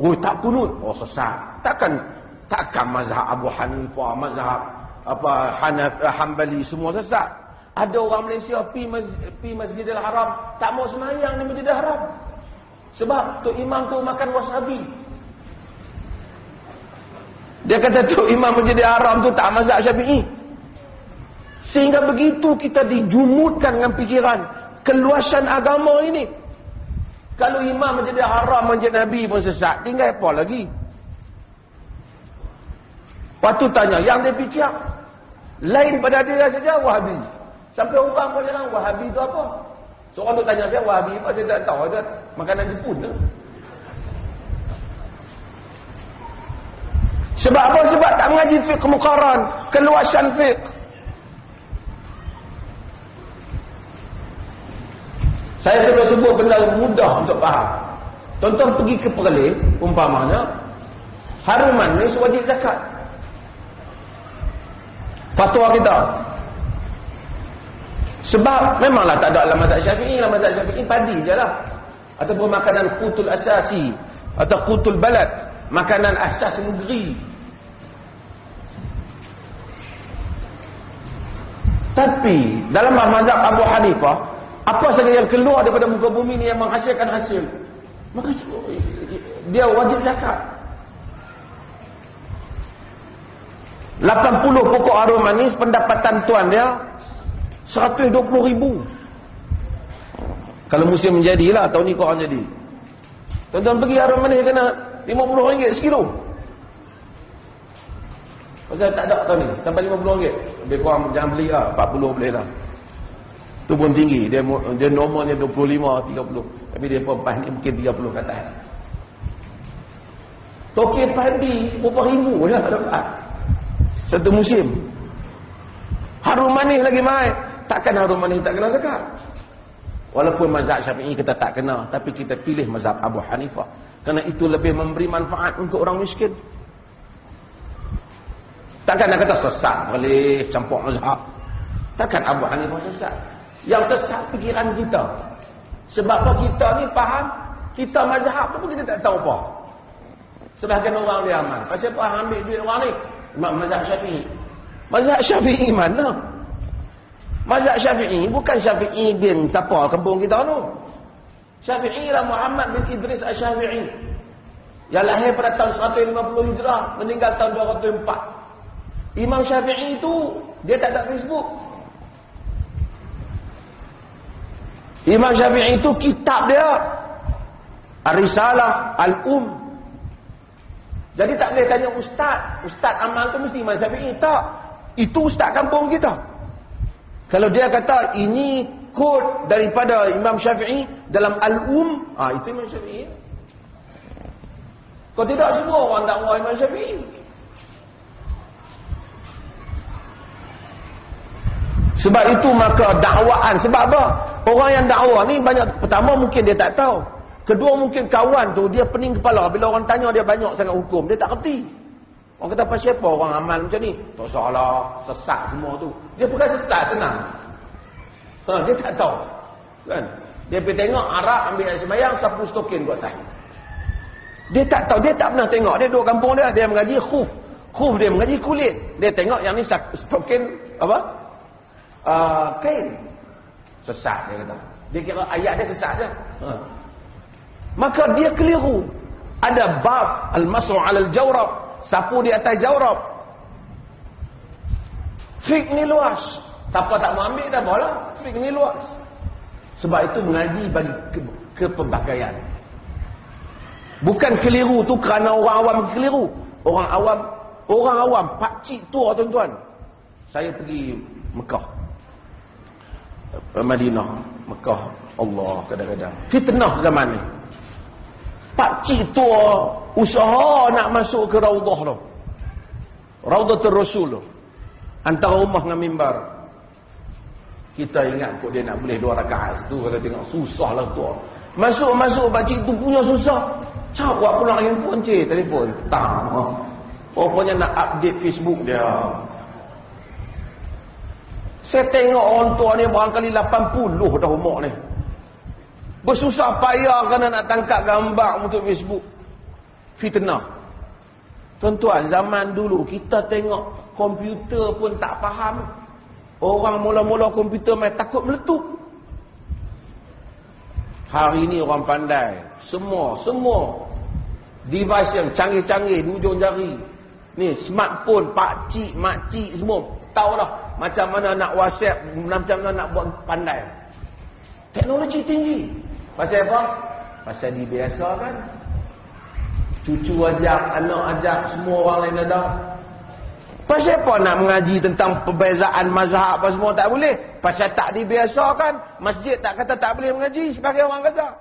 Oh, tak kunut. Oh, sesat. Takkan mazhab Abu Hanifah, mazhab Hanbali semua sesat. Ada orang Malaysia pergi Masjidil Haram, tak mau sembahyang di Masjidil Haram. Sebab Tok Imam tu makan wasabi. Dia kata Tok Imam Masjidil Haram tu tak mazhab Syafi'i. Sehingga begitu kita dijumutkan dengan fikiran keluasan agama ini. Kalau Imam Masjidil Haram, Masjid Nabi pun sesat, tinggal apa lagi? Waktu tanya, yang dia fikir lain pada dia saja Wahabi. Sampai orang pun jangan Wahabi tu apa? Seorang tu tanya saya, Wahabi apa? Saya tak tahu, ada makanan Jepun tu. Sebab apa? Sebab tak mengaji fiqh muqaran, keluasan fiqh. Saya sebut benda mudah untuk faham. Tonton pergi ke Perlis, umpamanya, harum manis wajib zakat. Fatwa kita. Sebab memanglah tak ada dalam mazhab Syafi'i. Dalam mazhab Syafi'i padi je lah. Ataupun makanan qutul asasi atau qutul balad, makanan asas negeri. Tapi dalam mazhab Abu Hanifah, apa saja yang keluar daripada muka bumi ni yang menghasilkan hasil, maka dia wajib zakat. 80 pokok harum manis, pendapatan tuan dia 120,000. Kalau musim menjadilah, tahun ni korang jadi. Tuan-tuan pergi harum manis kena RM50 sekilo. Pasal tak ada tahun ni. Sampai RM50. Lebih kurang jangan beli lah. 40 boleh lah. Tu pun tinggi. Dia normalnya 25, 30. Tapi dia lepas ni mungkin 30 ke atas. Tokek padi berapa ribu lah dapat. Satu musim. Harum manis lagi mai. Takkan harum manis tak kena zakat. Walaupun mazhab Syafi'i kita tak kena, tapi kita pilih mazhab Abu Hanifah. Kerana itu lebih memberi manfaat untuk orang miskin. Takkan nak kata sesat boleh campur mazhab. Takkan Abu Hanifah sesat. Yang sesat fikiran kita. Sebab apa kita ni faham, kita mazhab tu pun kita tak tahu apa. Sebahagian orang dia aman. Pasal apa ambil duit orang ni? Mazhab Syafi'i. Mazhab Syafi'i mana? Mazhab Syafi'i bukan Syafi'i bin siapa kampung kita tu. Syafi'i ialah Muhammad bin Idris Asy-Syafi'i. Yang lahir pada tahun 150 Hijrah, meninggal tahun 204. Imam Syafi'i itu dia tak ada Facebook. Imam Syafi'i itu kitab dia Ar-Risalah Al-Um. Jadi tak boleh tanya ustaz amal tu mesti Imam Syafi'i. Tak. Itu ustaz kampung kita. Kalau dia kata ini kod daripada Imam Syafi'i dalam Al-Um, itu Imam Syafi'i. Kalau tidak semua orang dakwa Imam Syafi'i. Sebab itu maka dakwaan. Sebab apa? Orang yang dakwa ni banyak. Pertama mungkin dia tak tahu. Kedua mungkin kawan tu dia pening kepala. Bila orang tanya dia banyak sangat hukum. Dia tak kerti. Orang kata apa siapa orang amal macam ni? Tak salah. Sesat semua tu. Dia bukan sesat, senang. Dia tak tahu. Kan? Dia pergi tengok Arab ambil air sembahyang, sapu stokin buat tahi. Dia tak tahu. Dia tak pernah tengok. Dia duduk kampung dia. Dia mengaji khuf. Khuf dia mengaji kulit. Dia tengok yang ni stokin apa? Kain. Sesat dia kata. Dia kira ayat dia sesat je. Maka dia keliru. Ada bab al-mas'u 'alal jawrab, sapu di atas jawrab. Fik ni luas. Siapa tak mau ambil dah boleh. Fik ni luas. Sebab itu mengaji bagi kepelbagaian. Bukan keliru tu kerana orang awam keliru. Orang awam pakcik tua tuan-tuan. Saya pergi Mekah, Madinah, Mekah, Allah kadang-kadang fitnah zaman ni. Pakcik tua usaha nak masuk ke Raudhah tu. Raudhatul Rasul tu. Antara rumah dengan mimbar. Kita ingat kot dia nak boleh 2 rakaat situ. Kalau tengok susah lah tua. Masuk pakcik tu punya susah. Cakap pula handphone telefon. Tak. Rupanya nak update Facebook dia. Saya tengok orang tua ni barangkali 80 dah umur ni. Bersusah payah kerana nak tangkap gambar untuk Facebook. Fitnah. Tuan-tuan, zaman dulu kita tengok komputer pun tak faham. Orang mula-mula komputer main takut meletup. Hari ni orang pandai. Semua device yang canggih-canggih di ujung jari. Ni smartphone, pakcik, makcik semua tahu dah macam mana nak WhatsApp, macam mana nak buat pandai. Teknologi tinggi. Pasal apa? Pasal dibiasakan. Cucu ajak, anak ajak, semua orang lain ada. Pasal apa nak mengaji tentang perbezaan mazhab apa semua tak boleh? Pasal tak dibiasakan. Masjid tak kata tak boleh mengaji sebagai orang kata.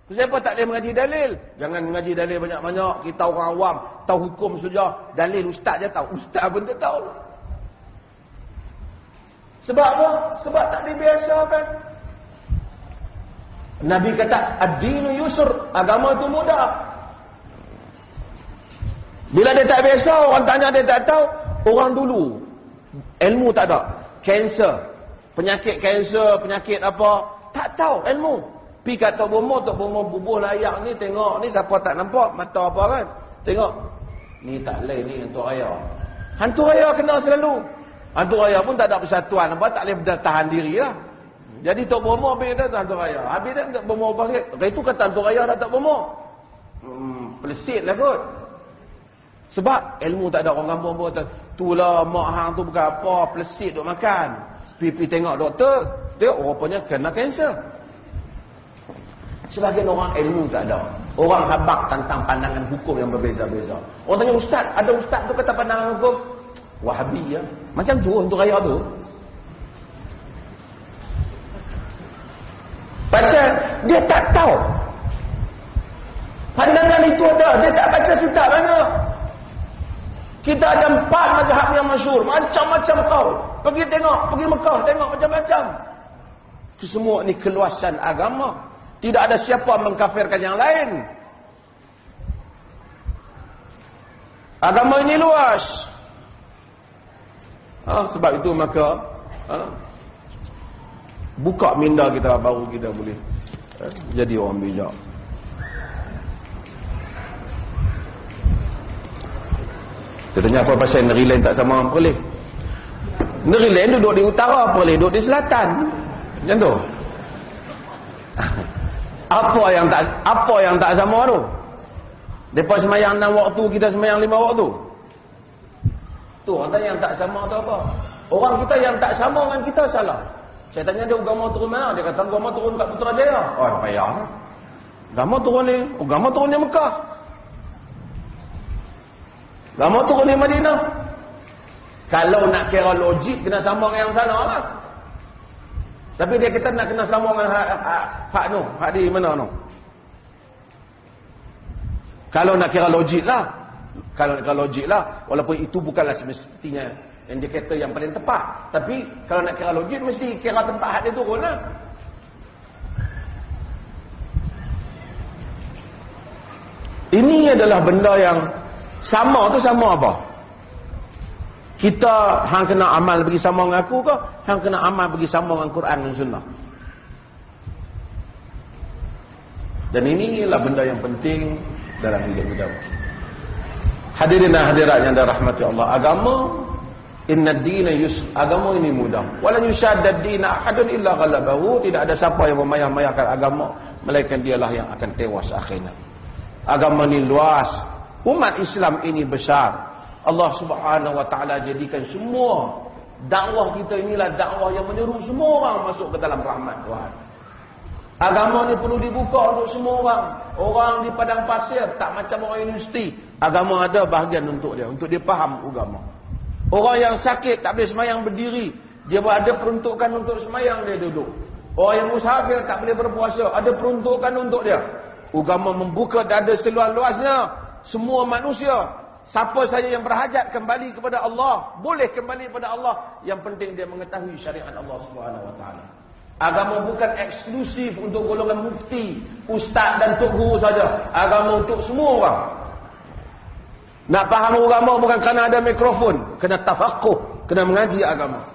Pasal apa tak boleh mengaji dalil? Jangan mengaji dalil banyak-banyak. Kita orang awam tahu hukum saja. Dalil ustaz je tahu. Ustaz pun tak tahu. Sebab apa? Sebab tak dibiasakan. Nabi kata ad-dinu yusr, agama itu mudah. Bila dia tak biasa, orang tanya dia tak tahu. Orang dulu ilmu tak ada. Kanser, penyakit kanser, penyakit apa, tak tahu ilmu. Pi kat Tok Bomo bubuh layak ni, tengok ni siapa tak nampak mata apa kan. Tengok. Ni tak lain ni hantu raya. Hantu raya kena selalu. Hantu raya pun tak ada persatuan apa, tak boleh bertahan diri lah. Jadi Tok Bomo habis dah hantu raya. Habis dah Tok Bomo pasal. Itu kata hantu raya dah Tok Bomo. Pelesit lah kot. Sebab ilmu tak ada. Orang kampung pun kata, itulah mak hang tu bukan apa, pelesit duk makan. Pergi tengok doktor, tengok rupanya kena kanser. Sebagian orang ilmu tak ada. Orang habaq tentang pandangan hukum yang berbeza-beza. Orang tanya ustaz, ada ustaz tu kata pandangan hukum Wahabi ya. Macam tu untuk raya tu. Pasal dia tak tahu pandangan itu ada, dia tak baca kitab mana. Kita ada 4 mazhab yang masyhur, macam-macam kau. Pergi tengok, pergi Mekah tengok macam-macam. Itu semua ni keluasan agama. Tidak ada siapa mengkafirkan yang lain. Agama ini luas. Sebab itu maka buka minda kita baru kita boleh jadi orang bijak. Dia tanya apa pasal negeri lain tak sama boleh. Negeri lain duduk di utara boleh, duduk di selatan. Macam tu. Apa yang tak sama tu? Depa sembahyang 6 waktu, kita sembahyang 5 waktu. Tu orang tanya yang tak sama tu apa? Orang kita yang tak sama dengan kita salah. Saya tanya dia agama turun mana? Dia kata agama turun kat Putrajaya. Oh, payah. Agama turun ni, agama turun di Mekah. Agama turun di Madinah. Kalau nak kira logik kena sama dengan yang sana lah. Tapi dia kata nak kena sama dengan hak tu, hak di mana tu? Kalau nak kira logik lah. Kalau nak kira logik lah, walaupun itu bukanlah semestinya indikator yang paling tepat. Tapi kalau nak kira logik mesti kira tempat hak dia turun lah. Ini adalah benda yang sama tu sama apa? Kita hang kena amal bagi sama dengan aku ke? Hang kena amal bagi sama dengan Quran dan Sunnah. Dan inilah benda yang penting dalam hidup kita. Hadirin dan hadirat yang dirahmati Allah, agama inna ad-dina agama ini mudah. Wala yushaddad dina ahadun illa ghalabahu. Tidak ada siapa yang memayah-mayahkan agama melainkan dialah yang akan tewas akhirnya. Agama ini luas. Umat Islam ini besar. Allah Subhanahu wa taala jadikan semua dakwah kita inilah dakwah yang menyeru semua orang masuk ke dalam rahmat Tuhan. Agama ni perlu dibuka untuk semua orang. Orang di padang pasir tak macam orang universiti. Agama ada bahagian untuk dia faham agama. Orang yang sakit tak boleh semayang berdiri, dia ada peruntukan untuk semayang, dia duduk. Orang yang musafir tak boleh berpuasa, ada peruntukan untuk dia. Agama membuka dada seluas-luasnya. Semua manusia, siapa saja yang berhajat kembali kepada Allah, boleh kembali kepada Allah. Yang penting dia mengetahui syariat Allah Subhanahu wa taala. Agama bukan eksklusif untuk golongan mufti, ustaz dan tok guru saja. Agama untuk semua orang. Nak faham agama bukan kerana ada mikrofon, kena tafaqquh, kena mengaji agama.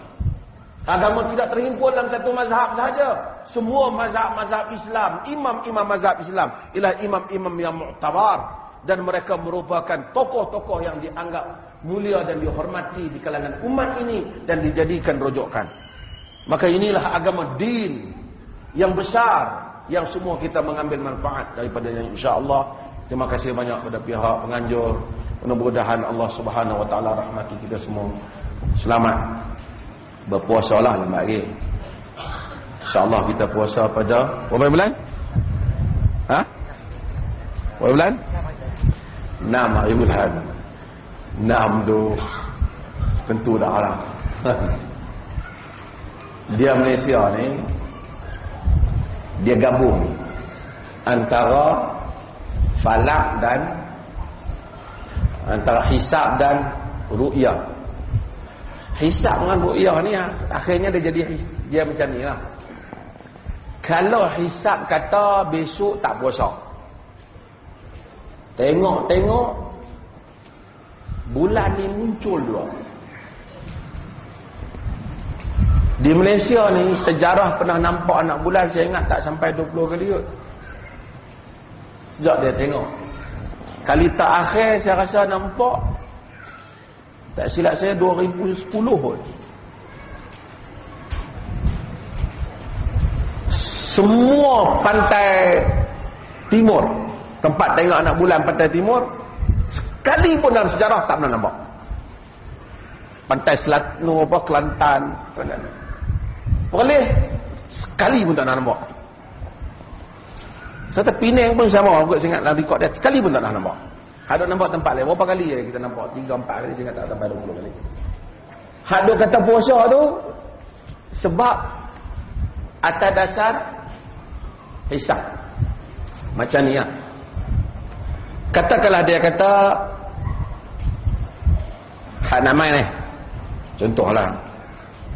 Agama tidak terhimpun dalam satu mazhab saja. Semua mazhab-mazhab Islam, imam-imam mazhab Islam ialah imam-imam yang mu'tabar. Dan mereka merupakan tokoh-tokoh yang dianggap mulia dan dihormati di kalangan umat ini dan dijadikan rujukan. Maka inilah agama din yang besar yang semua kita mengambil manfaat daripadanya insya-Allah. Terima kasih banyak kepada pihak penganjur. Mudah-mudahan Allah Subhanahu wa taala rahmati kita semua. Selamat berpuasalah lama lagi. Insya-Allah kita puasa pada berapa bulan? Berapa bulan? 6 hari bulan. 6 tu tentu dah lah. Dia Malaysia ni, dia gabung antara falak dan antara hisab dan ru'yah. Hisab dengan ru'yah ni akhirnya dia macam ni lah. Kalau hisab kata besok tak puasa, tengok bulan ni muncul dua. Di Malaysia ni sejarah pernah nampak anak bulan, saya ingat tak sampai 20 kali kot. Sejak dia tengok. Kali terakhir saya rasa nampak, tak silap saya 2010 kot. Semua pantai timur, tempat tengok anak bulan pantai timur, sekali pun dalam sejarah tak pernah nampak. Pantai Selatan, Kelantan, Perlis, sekali pun tak pernah nampak. Serta Penang pun sama, aku ingat dalam rekod dia sekali pun tak nak nampak. Ada nampak tempat lain berapa kali ya kita nampak? 3-4 kali, saya ingat tak sampai 20 kali. Hak kata puasa tu sebab atas dasar hisab. Macam ni lah. Katakanlah dia kata hak namai ni. Contohlah.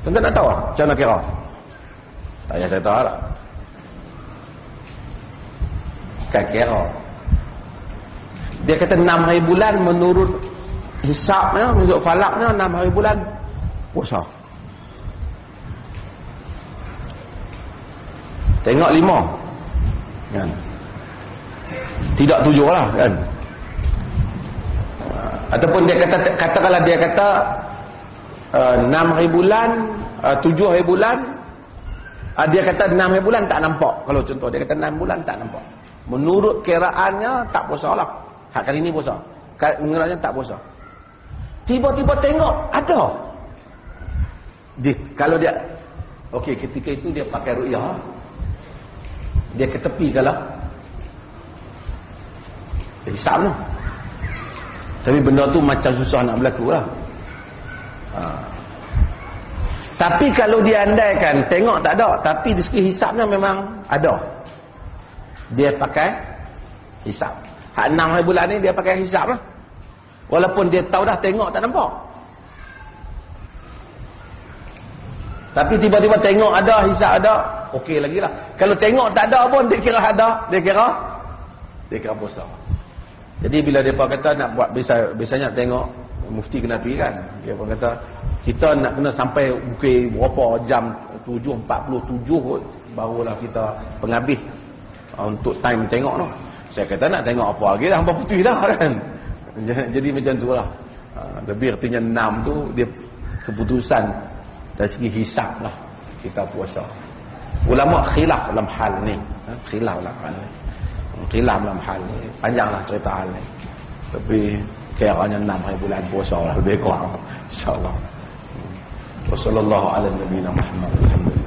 Contoh nak tahu lah. Macam mana kira? Tak payah saya tahu lah. Kan kira. Dia kata 6 hari bulan menurut hisabnya, menurut falaknya 6 hari bulan puasa. Tengok 5 kan? Tidak 7 lah kan? Ataupun dia kata, katakanlah dia kata 6 hari bulan, 7 hari bulan, dia kata 6 hari bulan tak nampak. Kalau contoh dia kata 6 bulan tak nampak, menurut kiraannya tak puasa lah. Hak kali ni puasa, menurutnya tak puasa. Tiba-tiba tengok ada kalau dia okey, ketika itu dia pakai ru'yah, dia ke tepi kalau dia hisap tu. Tapi benda tu macam susah nak berlaku lah. Tapi kalau dia andaikan tengok tak ada, tapi di segi hisapnya memang ada, dia pakai hisap. Hak 6 hari bulan ni dia pakai hisap lah, walaupun dia tahu dah tengok tak nampak. Tapi tiba-tiba tengok ada, hisap ada, okey lagi lah. Kalau tengok tak ada pun dia kira ada, dia kira puasa. Jadi bila mereka kata nak buat, biasanya tengok mufti kena pergi kan, dia pun kata kita nak kena sampai mungkin berapa jam, 7.47 kot barulah kita penghabis untuk time tengok tu. Saya kata nak tengok apa lagi dah, hampa putih dah kan. Jadi macam tu lah. Lebih artinya 6 tu dia keputusan dari segi hisab lah kita puasa. Ulama khilaf dalam hal ni, khilaf dalam hal ni, khilaf dalam hal ni, panjanglah cerita hal ni. Tapi kiranya 6 hari bulan puasa lah lebih kurang, insyaAllah. Wassalamualaikum warahmatullahi wabarakatuh.